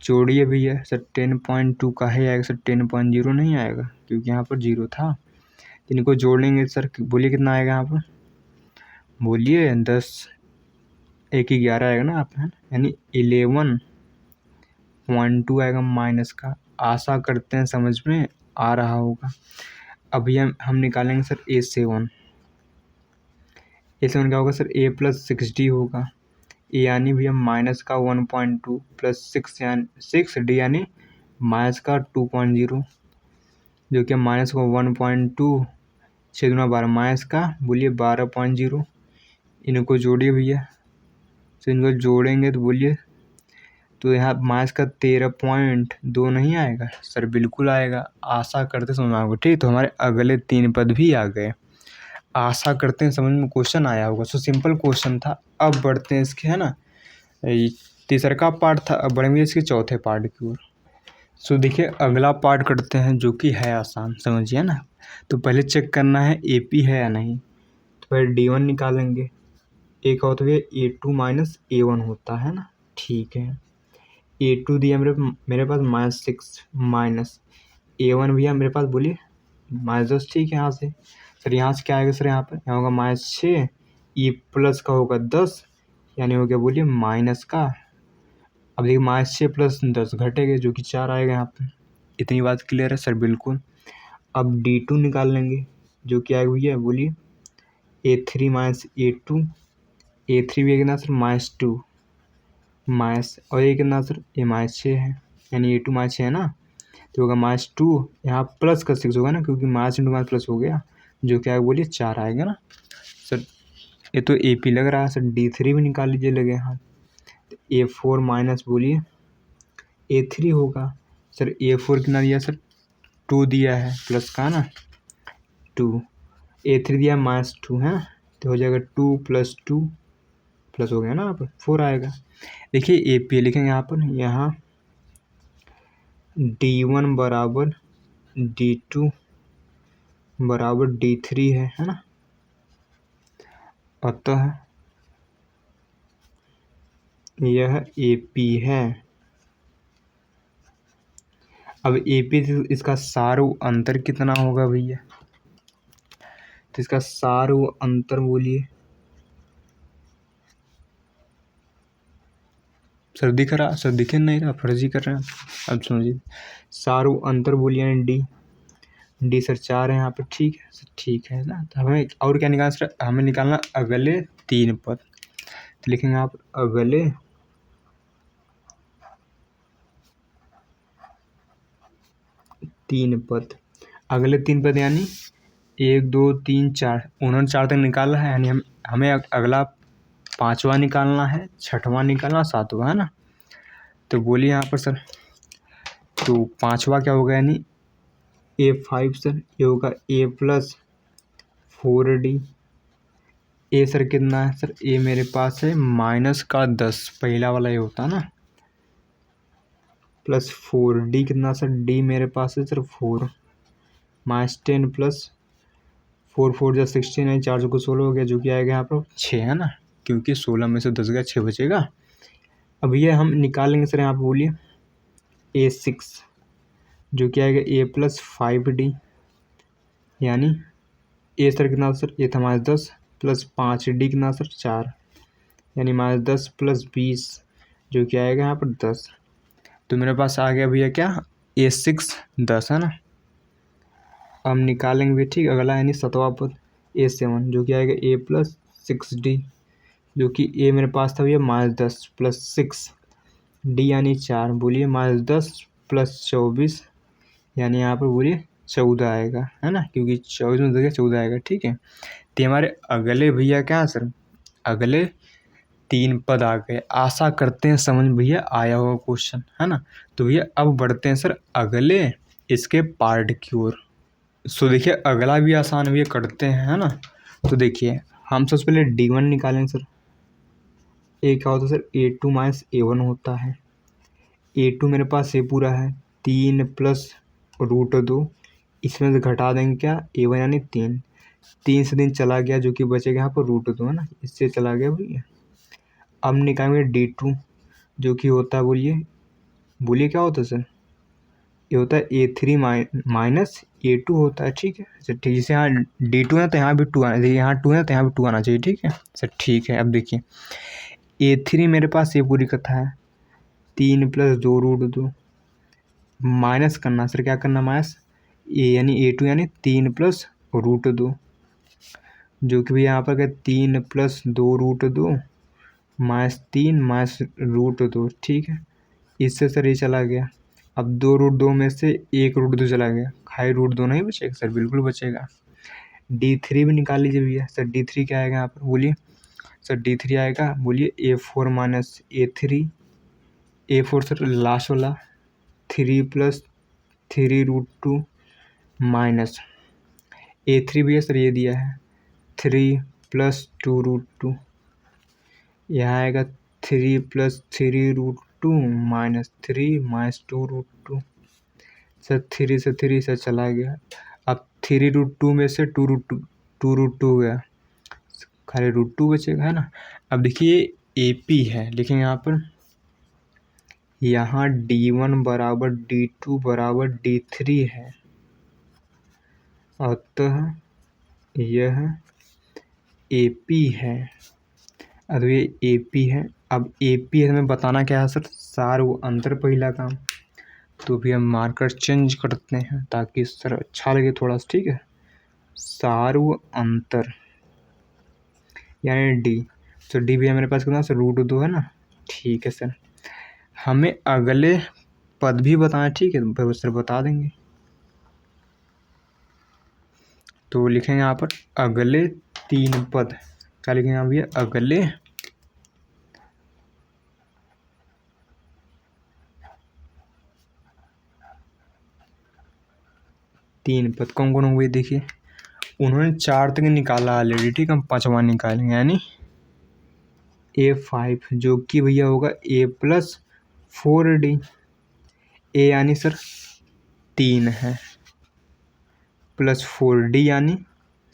जोड़िए भैया सर 10.2 का है आएगा सर, 10.0 नहीं आएगा क्योंकि यहाँ पर 0 था, इनको जोड़ लेंगे सर, बोलिए कितना आएगा यहाँ पर, बोलिए 10 1 11 आएगा ना आप, है यानी 11.2 आएगा माइनस का। आशा करते हैं समझ में आ रहा होगा। अभी हम निकालेंगे सर A7 क्या होगा सर, A प्लस 6D होगा, ए यानी भैया माइनस का 1.2 प्लस 6D यानी माइनस का 2.0, जो कि माइनस का 1.2 6 दूना 12 माइनस का बोलिए 12.0, इनको जोड़िए भैया, तो इनको जोड़ेंगे तो बोलिए, तो यहाँ माइनस का 13.2 नहीं आएगा सर, बिल्कुल आएगा, आशा करते समझ में आएगा, ठीक। तो हमारे अगले 3 पद भी आ गए, आशा करते हैं समझ में क्वेश्चन आया होगा। सो सिंपल क्वेश्चन था। अब बढ़ते हैं इसके, है ना, तीसरा का पार्ट था, अब बढ़ेंगे इसके चौथे पार्ट की ओर। सो देखिए अगला पार्ट करते हैं जो कि है आसान, समझिए ना। तो पहले चेक करना है AP है या नहीं, तो पहले D1 निकालेंगे, एक होता है A2 माइनस A1 होता है ना, ठीक है। A2 दिया मेरे पास -6 माइनस A1 भैया मेरे पास बोलिए -10, ठीक है। यहाँ से सर, यहाँ से क्या आएगा सर, यहाँ पर यहाँ होगा -6, E प्लस का होगा 10 यानी हो गया बोलिए माइनस का अब देखिए -6 + 10 घटेगा जो कि 4 आएगा यहाँ पे। इतनी बात क्लियर है सर? बिल्कुल। अब D2 निकाल लेंगे जो कि आएगा भैया, बोलिए। A3 - A2, A3 भी कितना सर? -2 माइनस, और ये कितना सर? ये -6 है, यानी A2 -6 है ना, तो होगा -2, यहाँ प्लस का 6 होगा ना, क्योंकि -++ हो गया, जो क्या है बोलिए 4 आएगा ना सर। ये तो AP लग रहा है सर। D3 भी निकाल लीजिए लगे हाँ। A4 माइनस बोलिए A3 होगा सर। A4 कितना दिया सर? 2 दिया है, प्लस का ना 2, A3 दिया -2 है, तो हो जाएगा 2 + 2 प्लस हो गया ना, आप 4 आएगा। देखिए AP लिखेंगे यहाँ पर, यहाँ D1 बराबर D2 बराबर D3 है ना, अतः यह AP है। अब AP से इसका सार व अंतर कितना होगा भैया? तो इसका सार व अंतर बोलिए सर। दिख रहा सर? दिखे नहीं रहा, फर्जी कर रहे हैं। अब समझिए, सार व अंतर बोलिए D सर 4 है यहाँ पे, ठीक है सर, ठीक है ना। तो हमें और क्या निकालना सर? हमें निकालना अगले 3 पद। तो लिखेंगे आप अगले 3 पद। अगले 3 पद यानी 1 2 3 4, उन्होंने 4 तक निकाला है, यानी हमें अगला 5वां निकालना है, 6वां निकालना, 7वां, है ना। तो बोलिए यहाँ पर सर, तो 5वां क्या होगा, यानी A5 सर, ये होगा A+4D। ए सर कितना है सर? ए मेरे पास है -10, पहला वाला ये होता है ना, +4D कितना सर? D मेरे पास है सर 4, -10 + 4 4 जा 16 है, 4 को 16 हो गया, जो कि आएगा यहाँ पर 6, है ना, क्योंकि 16 में से 10 गया, 6 बचेगा। अब ये हम निकालेंगे सर, यहाँ पर बोलिए A6, जो कि आएगा A+5D, यानी ए सर कितना सर? ये था -10 + 5D कितना सर? 4, यानी -10 + 20, जो कि आएगा यहाँ पर 10। तो मेरे पास आ गया भैया क्या? A6 10, है ना। अब निकालेंगे भी, ठीक, अगला यानी 7वां पद A7, जो कि आएगा A+6D, जो कि ए मेरे पास था भैया -10 + 6D, यानी 4, बोलिए -10 + 24, यानी यहाँ पर बोलिए 14 आएगा, है ना, क्योंकि 24 में देखिए 14 आएगा, ठीक है। तो हमारे अगले भैया क्या है सर? अगले 3 पद आ गए। आशा करते हैं समझ भैया आया होगा क्वेश्चन, है ना। तो भैया अब बढ़ते हैं सर अगले इसके पार्ट की ओर। सो देखिए अगला भी आसान भैया करते हैं, है ना। तो देखिए हम सबसे पहले D1 निकालेंगे सर। ए क्या होता है सर? A2 - A1 होता है। A2 मेरे पास ये पूरा है 3 + √2, इसमें से घटा देंगे क्या? A1 यानी 3, 3 से 3 चला गया, जो कि बचेगा यहाँ पर √2, है ना, इससे चला गया भैया। अब निकालेंगे D2, जो कि होता है, बोलिए बोलिए क्या होता है सर? ये होता है A3 - A2 होता है, ठीक है सर, ठीक। जैसे यहाँ D2 है तो यहाँ भी 2 आना चाहिए, यहाँ 2 है तो यहाँ भी 2 आना चाहिए, ठीक है सर, ठीक है। अब देखिए A3 मेरे पास ये पूरी कथा है 3 + 2 √2, माइनस करना सर, क्या करना? माइनस यानी A2 यानी 3 + √2, जो कि भी यहाँ पर क्या 3 + 2 √2 -3 -√2, ठीक है। इससे सर ये चला गया। अब 2 √2 में से 1 √2 चला गया, खाली √2 नहीं बचेगा सर? बिल्कुल बचेगा। D3 भी निकाल लीजिए भैया सर। D3 क्या आएगा यहाँ पर बोलिए सर? D3 आएगा, बोलिए A4 - A3, A4 sir last वाला 3 + 3 √2 माइनस A3 भी है सर, ये दिया है 3 + 2 √2, यहाँ आएगा 3 + 3 √2 -3 - 2 √2, सर 3 से 3 से चला गया। अब 3 √2 में से 2 √2 गया, खाली √2 बचेगा, है ना। अब देखिए AP है, लिखेंगे यहाँ पर, यहाँ D1 बराबर D2 बराबर D3 है, अतः यह AP है। अब ये AP है। अब AP हमें बताना क्या है सर? सार्व अंतर पहला काम, तो भी हम मार्कर चेंज करते हैं ताकि सर अच्छा लगे थोड़ा सा, ठीक है। सार्व अंतर यानी डी, तो डी भी मेरे पास कितना सर √2 है ना, ठीक है सर। हमें अगले पद भी बताना, ठीक है, तो सर बता देंगे। तो लिखेंगे यहाँ पर अगले 3 पद, क्या लिखेंगे यहाँ भैया, अगले 3 पद कौन कौन हुए देखिए। उन्होंने 4 तक निकाला ऑलरेडी, ठीक है, हम 5वां निकालेंगे यानी A5, जो कि भैया होगा A+4D। ए यानी सर 3 है, +4D यानी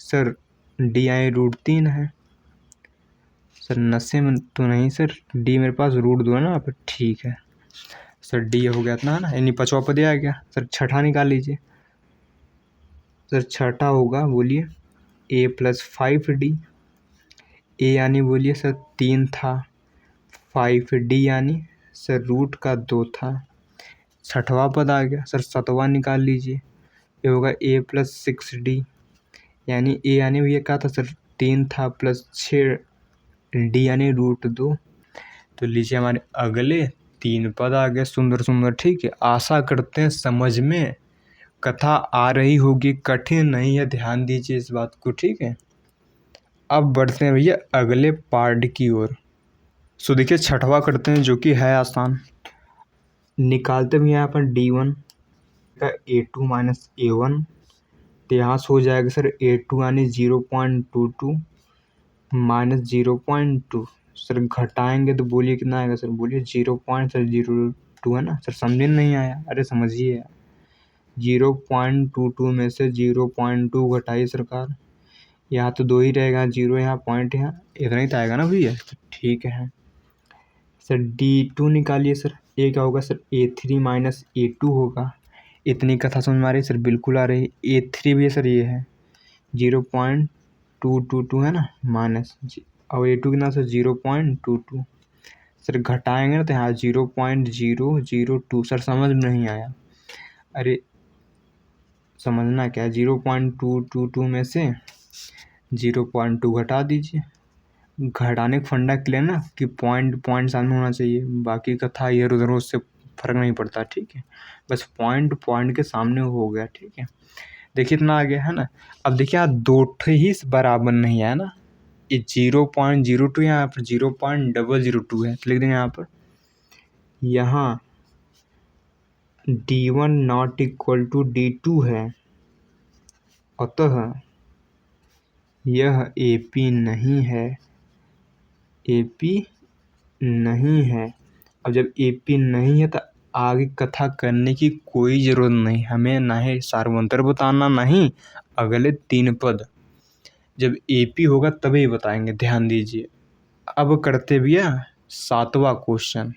सर डी यानी √3 है। सर नशे में तो नहीं सर, डी मेरे पास √2 है ना यहाँ पर, ठीक है सर। डी हो गया इतना है ना, यानी 5वां पद आ गया सर। छठा निकाल लीजिए सर, छठा होगा बोलिए A+5D। ए यानी बोलिए सर 3 था, 5D यानी सर √2 था। छठवां पद आ गया सर, 7वां निकाल लीजिए, ये होगा A+6D, यानी ए यानी भैया क्या था सर 3 था +6D यानी √2। तो लीजिए हमारे अगले 3 पद आ गए, सुंदर सुंदर, ठीक है। आशा करते हैं समझ में कथा आ रही होगी, कठिन नहीं है, ध्यान दीजिए इस बात को, ठीक है। अब बढ़ते हैं भैया अगले पार्ट की ओर। सो देखिए छठवां करते हैं जो कि है आसान। निकालते भी यहाँ पर D1 का A2 - A1, तो यहाँ से हो जाएगा सर A2 यानी 0.22 - 0.2। सर घटाएंगे तो बोलिए कितना आएगा सर, बोलिए 0.02 है ना सर। समझे नहीं आया, अरे समझिए, 0.22 में से 0.2 घटाइए सरकार, यहाँ तो 2 ही रहेगा, 0 यहाँ पॉइंट, यहाँ इतना ही तो आएगा ना भैया, ठीक है सर। D2 निकालिए सर, ए क्या होगा सर A3 - A2 होगा। इतनी कथा समझ में आ रही है सर, बिल्कुल आ रही है। A3 भी है सर, ये है 0.222 है ना, माइनस, और A2 कितना सर 0.22। सर घटाएंगे ना तो यहाँ 0.002। सर समझ में नहीं आया, अरे समझना क्या है, 0.222 में से 0.2 घटा दीजिए। घटाने का फंडा क्लियर ना कि पॉइंट सामने होना चाहिए, बाकी कथा इधर उधर उससे फर्क नहीं पड़ता, ठीक है। बस पॉइंट के सामने हो गया, ठीक है। देखिए इतना आ गया है ना। अब देखिए यहाँ 2 ही बराबर नहीं है ना, ये 0.02 यहाँ पर 0.002 है, तो लिख देंगे यहाँ पर, यहाँ D1 ≠ D2 है, अतः यह AP नहीं है, AP नहीं है। अब जब AP नहीं है तो आगे कथा करने की कोई ज़रूरत नहीं, हमें ना ही सार्वंतर बताना, ना ही अगले 3 पद। जब AP होगा तभी बताएंगे, ध्यान दीजिए। अब करते भैया 7वां क्वेश्चन।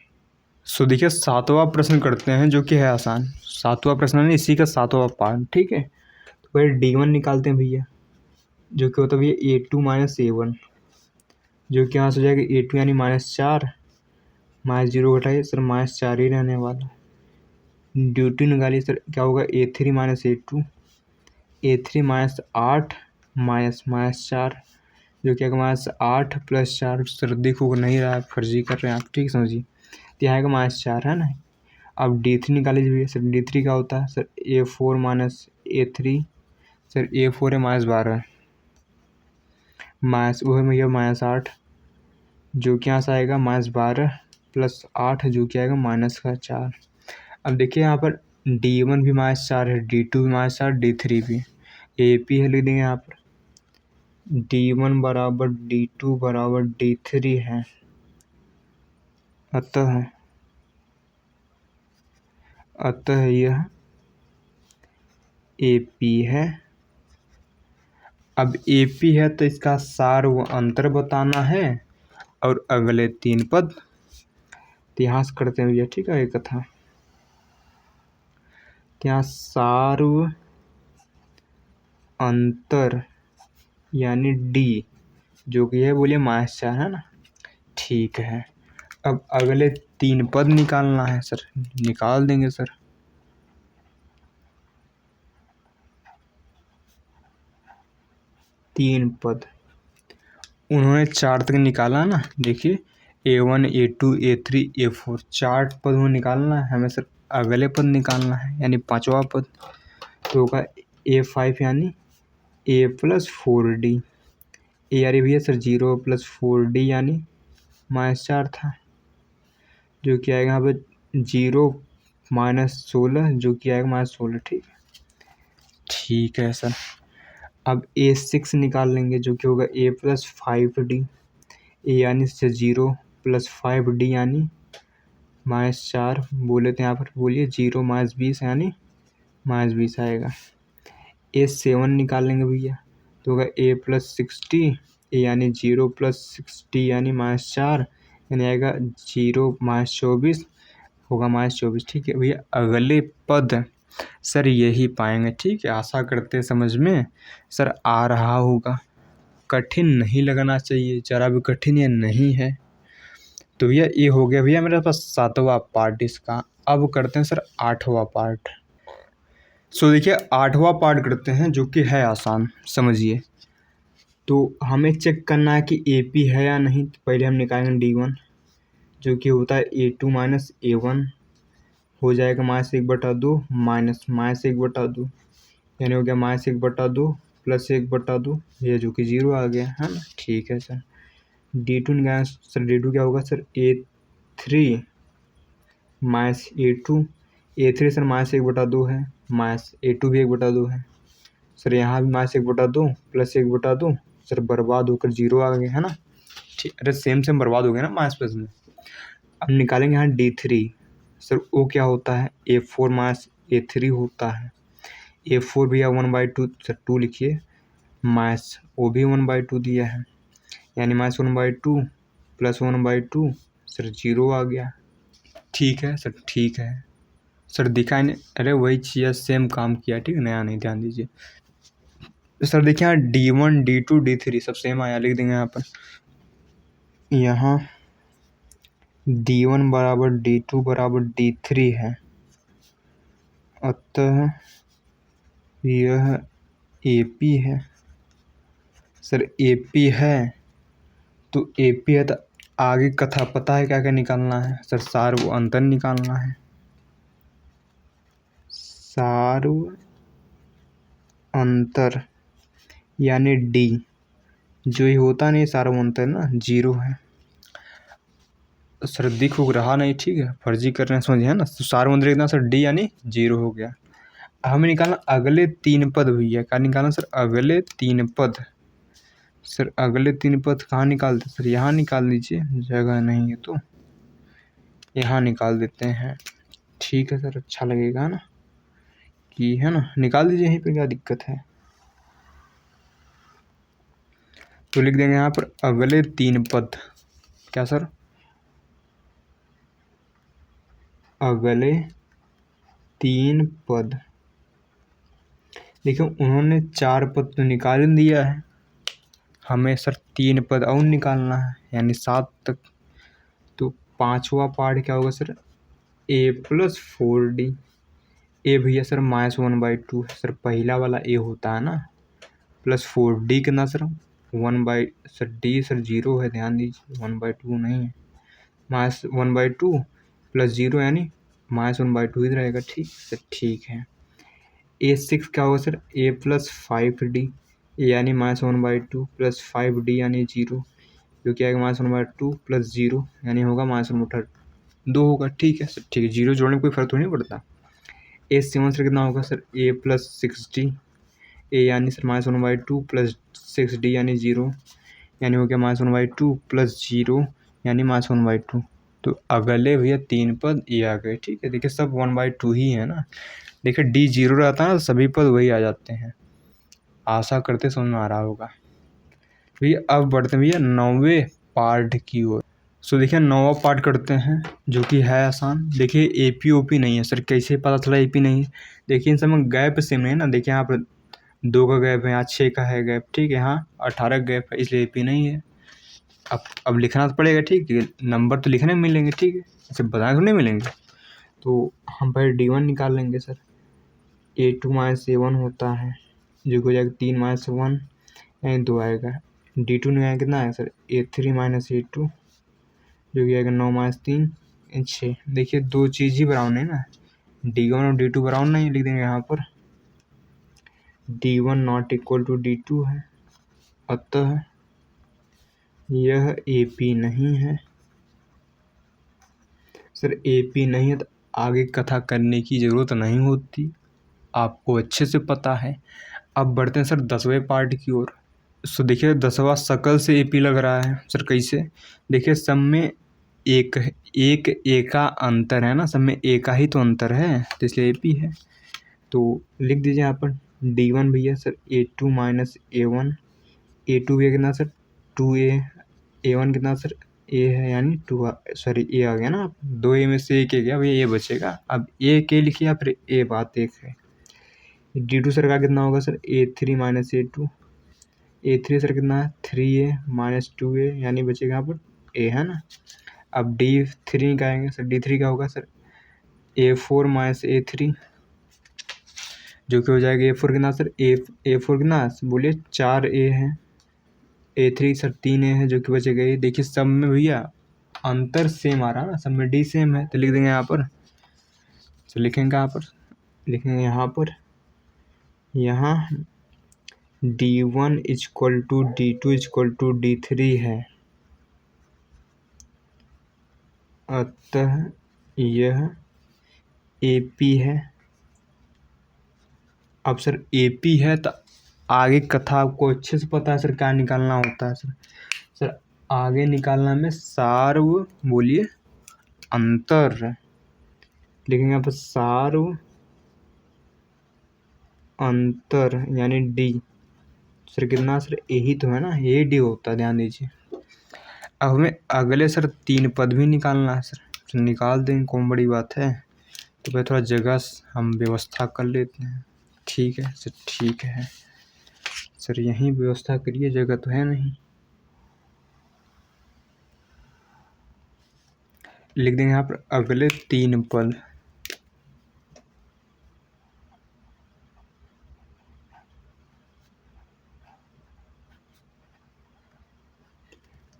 सो देखिए 7वां प्रश्न करते हैं जो कि है आसान। 7वां प्रश्न है इसी का 7वां पार्ट, ठीक है। तो पहले D1 निकालते हैं भैया, जो कि होता है भैया A2 - A1, जो कि यहाँ से हो जाएगा A2 यानी -4, -0 घटाइए सर, -4 ही रहने वाला। ड्यूटी निकालिए सर, क्या होगा A3 - A2, A3 -8 -4, जो क्या -8 + 4। सर देखो नहीं रहा है, फर्जी कर रहे हैं आप, ठीक समझिए, तो यहाँ आएगा -4 है ना। अब D3 निकालिए भैया सर, D3 क्या होता है sir A4 - A3, sir A4 है -12, वो है भैया -8, जो कि यहाँ से आएगा -12 + 8, जो कि आएगा -4। अब देखिए यहाँ पर D1 भी -4 है, D2 भी -4, D3 भी, AP है, लिख देंगे यहाँ पर D1 = D2 = D3 है, अतः यह AP है। अब AP है तो इसका सार व अंतर बताना है और अगले 3 पद, तो यहाँ से करते हैं भैया, ठीक है। एक कथा यहाँ सार्व अंतर यानी D, जो कि है बोलिए -4 है ना, ठीक है। अब अगले 3 पद निकालना है सर, निकाल देंगे सर। तीन पद उन्होंने 4 तक निकाला ना, देखिए A1 A2 A3 A4 4 पद उन्होंने निकालना है, हमें सर अगले पद निकालना है यानी 5वां पद। तो होगा A5 यानी A+4D। ए यार भैया सर 0+4D यानी -4 था, जो कि आएगा यहाँ पे 0 -16 जो कि आएगा -16। ठीक है, ठीक है सर। अब A6 निकाल लेंगे जो कि होगा A+5D। ए यानी 0+5D यानी -4 बोले थे यहाँ पर, बोलिए 0 -20 यानी -20 आएगा। A7 निकाल लेंगे भैया तो होगा A+60 यानी 0+60 यानी -4 यानी आएगा 0 -24 होगा -24। ठीक है भैया, अगले पद सर यही पाएंगे। ठीक है, आशा करते हैं समझ में सर आ रहा होगा, कठिन नहीं लगना चाहिए, ज़रा भी कठिन ये नहीं है। तो भैया ये हो गया भैया मेरे पास 7वां पार्ट इसका। अब करते हैं सर 8वां पार्ट। सो देखिए 8वां पार्ट करते हैं जो कि है आसान, समझिए। तो हमें चेक करना है कि AP है या नहीं। तो पहले हम निकालेंगे D1 जो कि होता है A2 - A1 हो जाएगा -1/2 -1/2 यानी हो गया -1/2 +1/2 ये जो कि 0 आ गया है ना। ठीक है सर। D2 निकालें सर, D2 क्या होगा sir A3 -A2 A3 sir -1/2 है, -A2 भी 1/2 है सर, यहाँ भी -1/2 +1/2 सर, बर्बाद होकर 0 आ गया है ना। ठीक, अरे सेम बर्बाद हो गया ना माइनस प्लस में। अब निकालेंगे यहाँ D3 सर, वो क्या होता है A4 -A3 होता है। A4 भी 1/2 सर 2 लिखिए, माइनस वो भी 1/2 दिया है यानी -1/2 +1/2 सर 0 आ गया। ठीक है सर, ठीक है सर, दिखाई नहीं, अरे वही चीज़ सेम काम किया। ठीक है, नया नहीं, ध्यान दीजिए सर। देखिए यहाँ D1 D2 D3 सब सेम आया, लिख देंगे यहाँ पर। यहाँ D1 बराबर D2 बराबर D3 है, अतः यह AP है सर। AP है तो AP है तो आगे कथा पता है क्या क्या निकालना है सर, सार्व अंतर निकालना है। सार्व अंतर यानी D जो ही होता नहीं सार्व अंतर ना 0 है सर, दिख उग रहा नहीं। ठीक है, फर्जी कर रहे हैं, समझिए ना। तो सार्व अंतर कितना सर D यानी 0 हो गया। हमें निकालना अगले 3 पद भैया, क्या निकालना सर अगले 3 पद। सर अगले 3 पद कहाँ निकालते सर, यहाँ निकाल दीजिए, जगह नहीं है तो यहाँ निकाल देते हैं। ठीक है सर, अच्छा लगेगा ना कि है ना, निकाल दीजिए यहीं पे, क्या दिक्कत है। तो लिख देंगे यहाँ पर अगले 3 पद, क्या सर अगले 3 पद। देखिए उन्होंने 4 पद तो निकाल दिया है, हमें सर 3 पद और निकालना है यानी 7 तक। तो 5वां पार्ट क्या होगा सर A+4D। ए भैया सर -1/2 सर, पहला वाला A होता है ना, +4D कितना सर 1 सर D सर 0 है, ध्यान दीजिए 1/2 नहीं है, -1/2 +0 यानी -1/2 ही रहेगा। ठीक सर, ठीक है। A6 क्या होगा सर A+5D यानी -1/2 +5D यानी 0 जो कि आएगा -1/2 +0 यानी होगा -1/2 होगा। ठीक है सर, ठीक है, 0 जोड़ने में कोई फर्क तो नहीं पड़ता। A7 सर कितना होगा सर A+6D यानी सर -1/2 +6D यानी 0 यानी हो गया -1/2 +0 यानी -1/2। तो अगले भैया 3 पद ये आ गए। ठीक है, देखिए सब 1/2 ही है ना। देखिए D 0 रहता है ना, सभी पद वही आ जाते हैं। आशा करते समझ में आ रहा होगा भैया। अब बढ़ते हैं भैया 9वें पार्ट की ओर। सो देखिए 9वां पार्ट करते हैं जो कि है आसान। देखिए AP OP नहीं है सर, कैसे पता चला AP नहीं है। देखिए इन सब में गैप सेम नहीं है ना, देखिए यहाँ पर 2 का गैप है, यहाँ 6 का है गैप। ठीक है, यहाँ 18 का गैप है, इसलिए AP नहीं है। अब लिखना तो पड़ेगा, ठीक है, नंबर तो लिखने में मिलेंगे, ठीक है, ऐसे बताए तो नहीं मिलेंगे। तो हम पहले D1 निकाल लेंगे सर। A2 माइनस A1 होता है जो कि हो जाएगा 3 माइनस 1 यानी 2 आएगा। D2 निकालेंगे कितना आएगा सर, A3 माइनस A2 जो कि आएगा 9 माइनस 3 6। देखिए दो चीज़ ही बराबर है ना, D1 और D2 बराबर नहीं, लिख देंगे यहाँ पर D1 not equal to D2 है, अतः यह AP नहीं है। सर AP नहीं है तो आगे कथा करने की ज़रूरत नहीं होती, आपको अच्छे से पता है। अब बढ़ते हैं सर 10वें पार्ट की ओर। सो देखिए 10वां शकल से AP लग रहा है सर, कैसे? देखिए सब में एक का अंतर है ना, सब में एक का ही तो अंतर है, तो इसलिए AP है। तो लिख दीजिए यहाँ पर D1 भैया sir A2 minus A1, A2 भी कितना सर 2A, A1 कितना सर A है यानी 2, सॉरी A आ गया ना, 2A में से एक A गया, भैया A बचेगा। अब A लिखिए या फिर A बात एक है। D2 सर का कितना होगा sir A3 minus A2, A3 sir कितना है 3A माइनस 2A यानी बचेगा यहाँ पर A है ना। अब D3 निकालेंगे सर, D3 क्या होगा सर A4 माइनस A3 जो कि हो जाएगा A4 कितना सर A4 कितना बोलिए 4A है, A3 सर 3A है जो कि बचेगा ये। देखिए सब में भैया अंतर सेम आ रहा है ना, सब में D सेम है, तो लिख देंगे यहाँ पर। तो लिखेंगे यहाँ पर, लिखेंगे यहाँ पर, यहाँ D1 equal to D2 equal to D3 है, अतः यह AP है। अब सर AP है तो आगे कथा आपको अच्छे से पता है सर क्या निकालना होता है सर। सर आगे निकालना में सार्व बोलिए अंतर लिखेंगे यहाँ पर, सार्व अंतर यानी D सर कितना सर यही तो है ना, ये D होता है, ध्यान दीजिए। अब हमें अगले सर 3 पद भी निकालना है सर, तो निकाल देंगे, कौन बड़ी बात है। तो भाई थोड़ा जगह हम व्यवस्था कर लेते हैं, ठीक है सर, ठीक है सर, यहीं व्यवस्था करिए, जगह तो है नहीं। लिख देंगे यहाँ पर अगले 3 पद,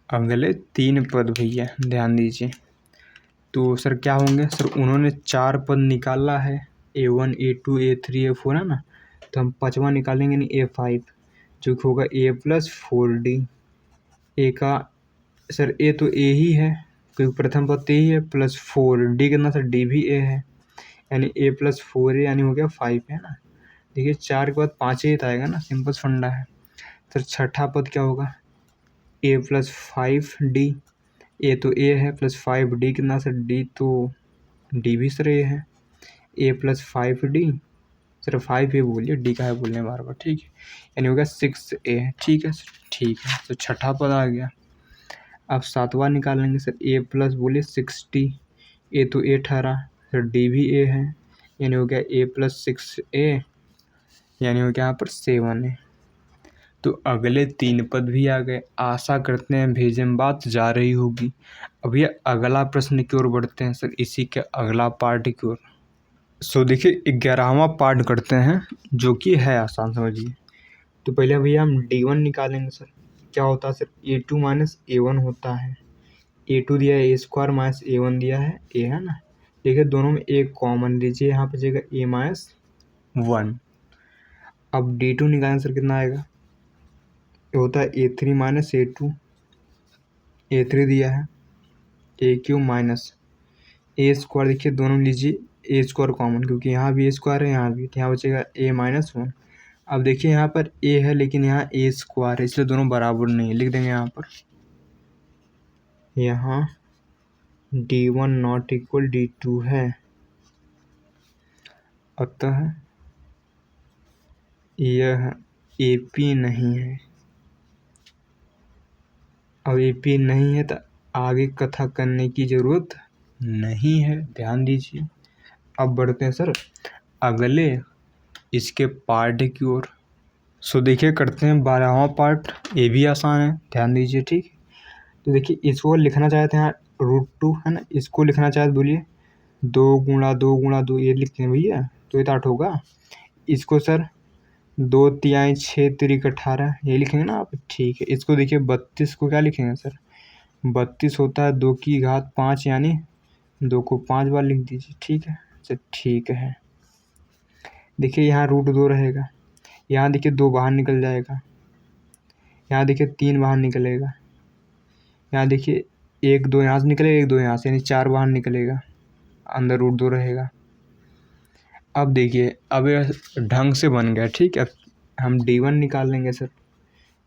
अगले 3 पद भैया ध्यान दीजिए। तो सर क्या होंगे सर, उन्होंने 4 पद निकाला है, A1 A2 A3 A4 है ना, तो हम 5वां निकालेंगे नहीं A5 जो कि होगा A प्लस 4D। A का सर A तो A ही है क्योंकि प्रथम पद A ही है, प्लस 4D कितना सर D भी A है यानी A प्लस 4A यानी हो गया 5 है ना। देखिए 4 के बाद 5 ही आएगा ना, सिंपल फंडा है। सर छठा पद क्या होगा A प्लस 5D, A तो A है प्लस 5D कितना सर D तो D भी सर A है, A plus 5D sir 5A बोलिए, D का है बोलने बार बार, ठीक है, यानी होगा 6A, ठीक है सर, ठीक है। तो छठा पद आ गया। अब 7वां निकालेंगे सर A प्लस बोलिए 60, A तो A ठहरा सर D भी A है यानी हो गया A प्लस 6A यानी हो गया यहाँ पर 7A। तो अगले 3 पद भी आ गए, आशा करते हैं भेजम बात जा रही होगी। अब ये अगला प्रश्न की ओर बढ़ते हैं सर, इसी के अगला पार्ट की ओर। सो देखिए 11वां पार्ट करते हैं जो कि है आसान, समझिए। तो पहले भैया हम D1 निकालेंगे सर, क्या होता है सर A2 माइनस A1 होता है, A2 दिया है A² माइनस A1 दिया है A है ना। देखिए दोनों में एक कॉमन लीजिए, यहाँ पे जाएगा A माइनस 1। अब D2 निकालेंगे सर, कितना आएगा, ये होता है A3 माइनस A2, A3 दिया है A³ माइनस A², देखिए दोनों लीजिए A² कॉमन क्योंकि यहाँ भी A² है यहाँ भी, तो यहाँ बचेगा A माइनस 1। अब देखिए यहाँ पर A है लेकिन यहाँ A² है, इसलिए दोनों बराबर नहीं है, लिख देंगे यहाँ पर, यहाँ D1 नॉट इक्वल D2 है, अतः यह AP नहीं है। अब AP नहीं है तो आगे कथा करने की ज़रूरत नहीं है, ध्यान दीजिए। अब बढ़ते हैं सर अगले इसके पार्ट की ओर। सो देखिए करते हैं 12वां पार्ट, ये भी आसान है, ध्यान दीजिए, ठीक। तो देखिए इसको लिखना चाहते हैं √2 है ना, इसको लिखना चाहते बोलिए 2 × 2 × 2 ये लिखते हैं भैया, तो ये तो 8 होगा। इसको सर 2 × 3 = 6 × 3 = 18 ये लिखेंगे ना आप, ठीक है। इसको देखिए 32 को क्या लिखेंगे सर, 32 होता है 2 की घात 5 यानी 2 को 5 बार लिख दीजिए, ठीक है सर, ठीक है। देखिए यहाँ √2 रहेगा, यहाँ देखिए 2 बाहर निकल जाएगा, यहाँ देखिए 3 बाहर निकलेगा, यहाँ देखिए 1 2 यहाँ से निकलेगा, 1 2 यहाँ से, यानी 4 बाहर निकलेगा, अंदर √2 रहेगा। अब देखिए अब ये ढंग से बन गया, ठीक है। अब हम D1 निकाल लेंगे सर।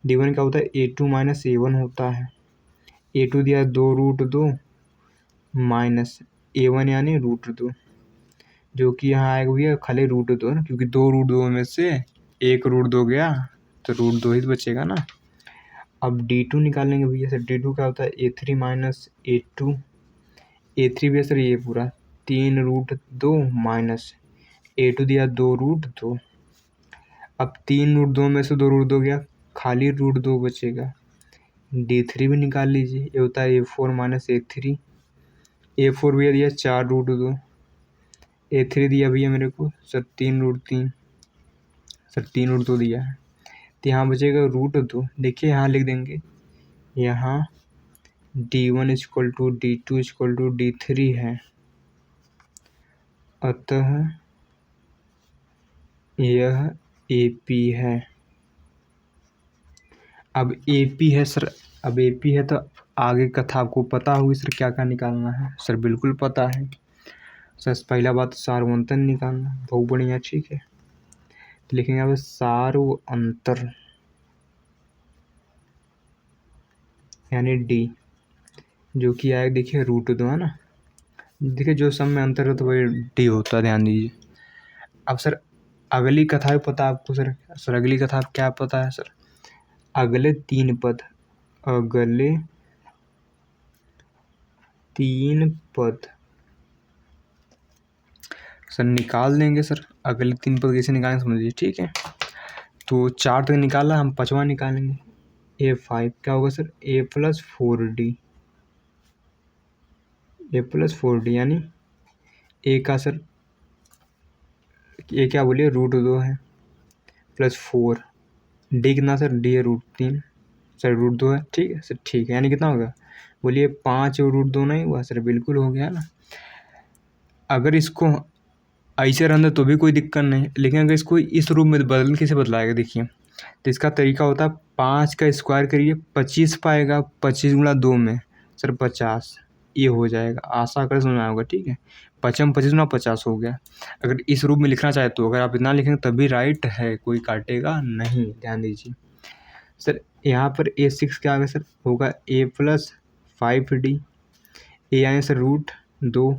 D1 क्या होता है, A2 - A1 होता है। A2 दिया 2√2 माइनस A1 यानी √2, जो कि यहाँ आएगा भैया खाली √2 ना, क्योंकि 2 √2 में से 1 √2 गया तो √2 ही तो बचेगा ना। अब D2 निकालेंगे भैया सर। D2 क्या होता है, A3 - A2, A3 भी है सर ये पूरा 3√2 माइनस A2 दिया 2√2। अब 3√2 में से 2√2 गया, खाली √2 बचेगा। D3 भी निकाल लीजिए, ये होता है A4 - A3। A4 भैया दिया 4√2, A3 दिया भैया मेरे को सर 3√3, सर 3√2 दिया है, तो यहाँ बचेगा √2। देखिए यहाँ लिख देंगे, यहाँ D1 = D2 = D3 है, अतः यह AP है। अब AP है सर, अब AP है तो आगे कथा आपको पता होगी सर क्या क्या निकालना है। सर बिल्कुल पता है सर, पहला बात सार्वंतन निकालना, बहुत बढ़िया, ठीक है। तो लिखेंगे अब सार्वंतर यानी D, जो कि आएगा देखिए √2 है ना। देखिए जो सम में अंतर है तो वही D होता है, ध्यान दीजिए। अब सर अगली कथा पता आपको सर, अगली कथा क्या पता है सर, अगले 3 पद, अगले 3 पद सर निकाल देंगे सर। अगले 3 पद कैसे निकालेंगे समझिए, ठीक है। तो 4 तक निकाला, हम 5वां निकालेंगे। A5 क्या होगा sir, A + 4D, A + 4D यानी A का सर, A क्या बोलिए √2 है प्लस 4, D कितना सर, D है √3 सर, √2 है, ठीक है सर, ठीक है। यानी कितना होगा बोलिए 5 और √2 नहीं हुआ सर, बिल्कुल हो गया ना। अगर इसको ऐसे रहने तो भी कोई दिक्कत नहीं, लेकिन अगर इसको इस रूप में बदल कैसे बदलाएगा देखिए, तो इसका तरीका होता है 5 का स्क्वायर करिए 25 पाएगा, 25 × 2 में सर 50, ये हो जाएगा। आशा कर सुना होगा, ठीक है। 25 25 × 50 हो गया। अगर इस रूप में लिखना चाहे तो अगर आप इतना लिखेंगे तभी राइट है, कोई काटेगा नहीं, ध्यान दीजिए सर। यहाँ पर A6 क्या आ गया सर, होगा A + 5D, ए यानी सर √2,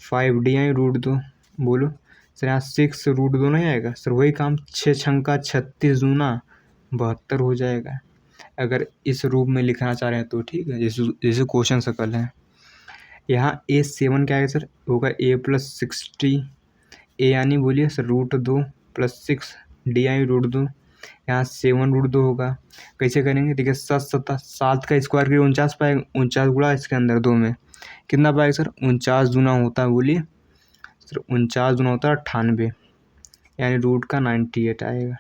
5D यानी √2, बोलो सर। यहाँ 6 √2 नहीं आएगा सर, वही काम 6 छंका 36 दूना 72 हो जाएगा। अगर इस रूप में लिखना चाह रहे हैं तो ठीक है, जैसे जैसे क्वेश्चन शकल है। यहाँ A7 क्या है सर, होगा A + 60, ए यानी बोलिए सर √2 + 6, D यानी √2, यहाँ 7 √2 होगा। कैसे करेंगे देखिए, 7 का स्क्वायर करिए 49 पाएगा, 49 गुणा इसके अंदर 2 में कितना पाएगा सर, 49 दूना होता है बोलिए सर, 49 दूना होता है 98, यानी रूट का 98 आएगा।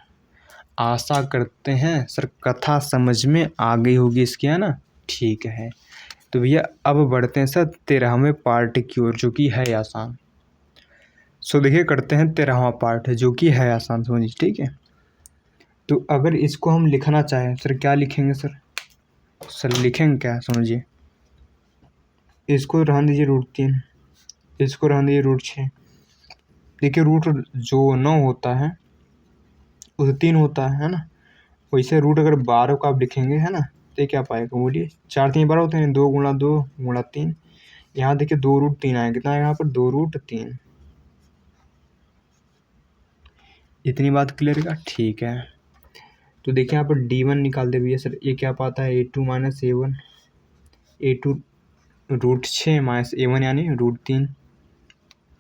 आशा करते हैं सर कथा समझ में आ गई होगी इसकी, है ना, ठीक है। तो भैया अब बढ़ते हैं सर 13वें पार्ट की ओर, जो कि है आसान। सो देखिए करते हैं 13वां पार्ट जो कि है आसान, समझिए, ठीक है। तो अगर इसको हम लिखना चाहें सर, क्या लिखेंगे सर, लिखेंगे क्या समझिए। इसको रहने दीजिए √3, इसको रहने दीजिए √6। देखिए रूट जो 9 होता है उसे 3 होता है ना, वैसे रूट अगर 12 को आप लिखेंगे है ना, तो क्या पाएगा बोलिए, 4 3 12 होते हैं, 2 × 2 × 3। यहाँ देखिए 2√3 आएगा, कितना आएगा यहाँ पर 2√3। इतनी बात क्लियर है, ठीक है। तो देखिए यहाँ पर D1 निकाल दे भैया सर, ये क्या पाता है A2 - A1, A2 √6 - A1 यानी √3,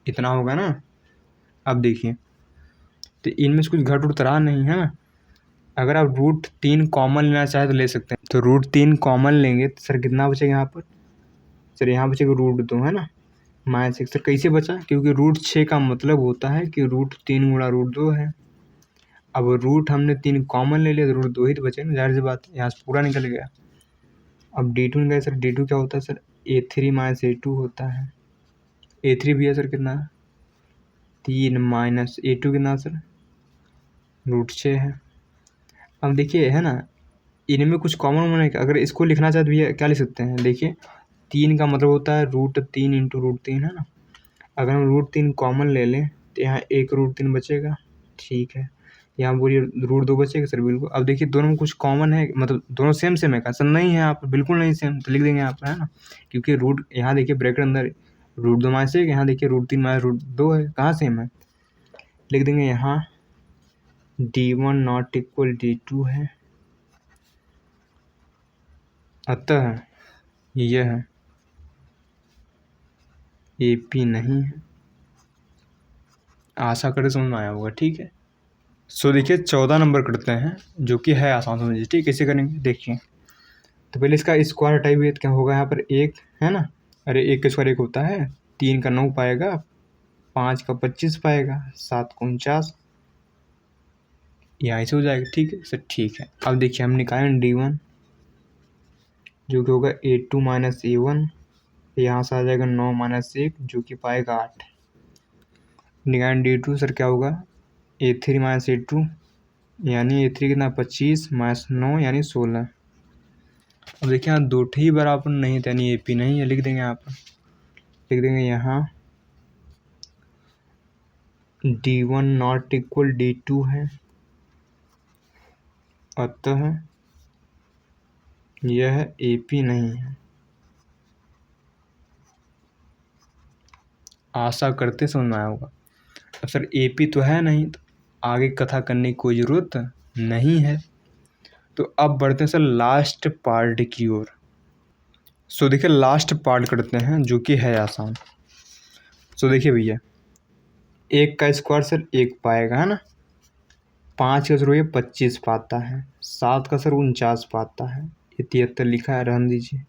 इतना होगा ना। अब देखिए तो इनमें से कुछ घट उठ रहा नहीं है ना, अगर आप √3 कॉमन लेना चाहे तो ले सकते हैं। तो √3 कॉमन लेंगे तो सर कितना बचेगा यहाँ पर? सर यहाँ बचेगा √2 है ना, -1। सर कैसे बचा? क्योंकि √6 का मतलब होता है कि √3 गुणा √2 है। अब रूट हमने 3 कॉमन ले लिया तो √2 ही तो बचेगा, जाहिर सी बात है, यहाँ से पूरा निकल गया। अब D2 निकला सर, D2 क्या होता है सर? A3 - A2 होता है। A3 भी है सर कितना? 3 - A2 कितना सर? √6 है। अब देखिए है ना, इनमें कुछ कॉमन होना है। अगर इसको लिखना चाहे तो भैया क्या लिख सकते हैं? देखिए 3 का मतलब होता है √3 × √3 है ना। अगर हम √3 कॉमन ले लें तो यहाँ एक √3 बचेगा, ठीक है। यहाँ बोलिए √2 बचेगा सर, बिल्कुल। अब देखिए दोनों में कुछ कॉमन है, मतलब दोनों सेम सेम है क्या? सर नहीं है, यहाँ पर बिल्कुल नहीं सेम, तो लिख देंगे यहाँ पर है ना, क्योंकि रूट यहाँ देखिए ब्रैकेट अंदर √2 - 1, यहाँ देखिए √3 - √2 है, कहाँ सेम है? लिख देंगे यहाँ D1 ≠ D2 है, अतः यह AP नहीं है। आशा करें समझ में आया होगा, ठीक है। सो देखिए 14 नंबर करते हैं, जो कि है आसान समझिए, ठीक। कैसे करेंगे देखिए। तो पहले इसका स्क्वायर हटाइए तो क्या होगा यहाँ पर? 1 है ना। अरे 1 का स्क्वायर 1 होता है, 3 का 9 पाएगा, 5 का 25 पाएगा, 7 का 49, यहाँ से हो जाएगा, ठीक है सर, ठीक है। अब देखिए हम निकालें D1 जो कि होगा A2 - A1, यहाँ से आ जाएगा 9 - 1 जो कि पाएगा 8। निकालें D2 सर, क्या होगा? A3 - A2 यानी A3 कितना? 25 - 9 यानी 16। अब देखिए यहाँ दो ही बराबर नहीं था, यानी AP नहीं है, लिख देंगे यहाँ पर। लिख देंगे यहाँ D1 ≠ D2 है, अतः यह AP नहीं है। आशा करते समझ में आया होगा। अब सर AP तो है नहीं, तो आगे कथा करने की कोई ज़रूरत नहीं है। तो अब बढ़ते हैं सर लास्ट पार्ट की ओर। सो देखिए लास्ट पार्ट करते हैं, जो कि है आसान। सो देखिए भैया, 1 का स्क्वायर सर 1 पाएगा है ना, 5 का सर ये 25 पाता है, 7 का सर 49 पाता है, ये 73 लिखा है, रहने दीजिए।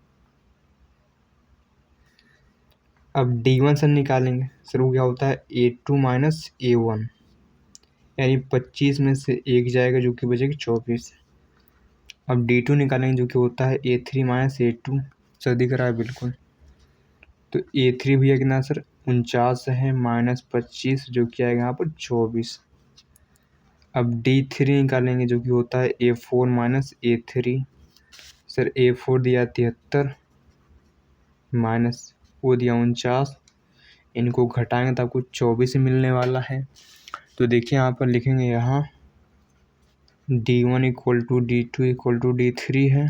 अब D1 सर निकालेंगे सर, वो क्या होता है? A2 - A1 यानी 25 में से 1 जाएगा जो कि बचेगा 24। अब D2 निकालेंगे जो कि होता है A3 - A2, सर दिख रहा है बिल्कुल। तो A3 भैया कितना सर? 49 है -25 जो कि आएगा यहाँ पर 24। अब D3 निकालेंगे जो कि होता है A4 - A3, सर A4 दिया 73 माइनस वो दिया 49, इनको घटाएंगे तो आपको 24 मिलने वाला है। तो देखिए यहाँ पर लिखेंगे यहाँ D1 = D2 = D3 है,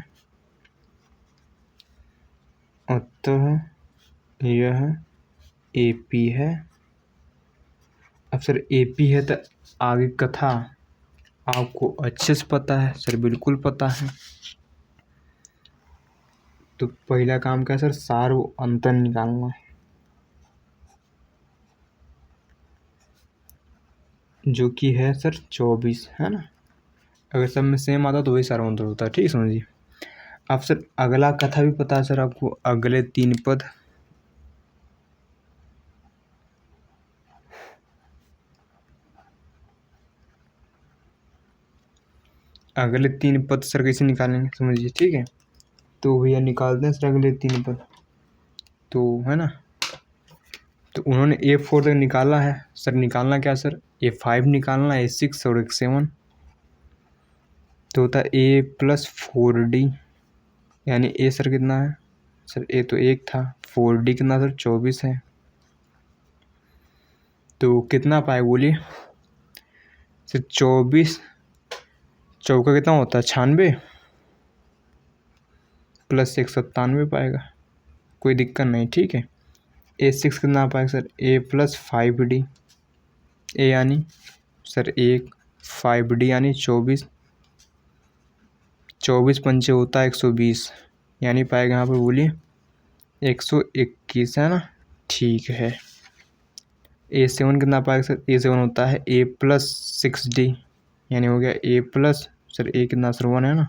अतः यह AP है। अब सर AP है तो आगे कथा आपको अच्छे से पता है सर, बिल्कुल पता है। तो पहला काम क्या है सर? सार्व अंतर निकालना है, जो कि है सर 24 है ना। अगर सब में सेम आता तो वही सार्व अंतर होता है, ठीक समझिए। अब सर अगला कथा भी पता है सर आपको, अगले 3 पद। अगले 3 पद सर कैसे निकालेंगे समझिए, ठीक है। तो भैया निकालते हैं सर अगले 3 पद, तो है ना। तो उन्होंने A4 तक निकाला है सर, निकालना क्या सर? A5 निकालना, A6 और A7। तो होता है A + 4D, यानी A सर कितना है सर? A तो 1 था, 4D कितना सर? 24 है। तो कितना पाए बोलिए सर? 24 चौका कितना होता है? 96 + 1 97 पाएगा, कोई दिक्कत नहीं, ठीक है। A6 कितना पाएगा सर? A + 5D, A यानी सर 1, 5D यानी 24, 24 पंचे होता है 120, यानी पाएगा यहाँ पर बोलिए 121 है ना, ठीक है। A7 कितना पाएगा सर? A7 होता है A + 6D, यानी हो गया A + सर ए कितना सर 1 है ना,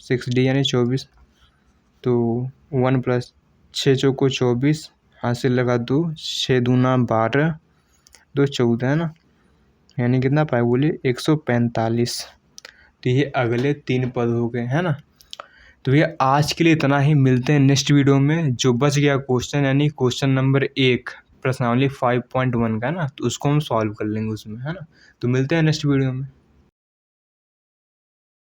6D यानी 24, तो 1 + 6 चौको 24, हासिल लगा 2, 6 दूना 12, 2 14 है ना, यानी कितना पाए बोलिए 145। तो ये अगले 3 पद हो गए है ना। तो भैया आज के लिए इतना ही, मिलते हैं नेक्स्ट वीडियो में। जो बच गया क्वेश्चन यानी क्वेश्चन नंबर 1 प्रश्नावली 5.1 का है ना, तो उसको हम सॉल्व कर लेंगे उसमें है ना। तो मिलते हैं नेक्स्ट वीडियो में।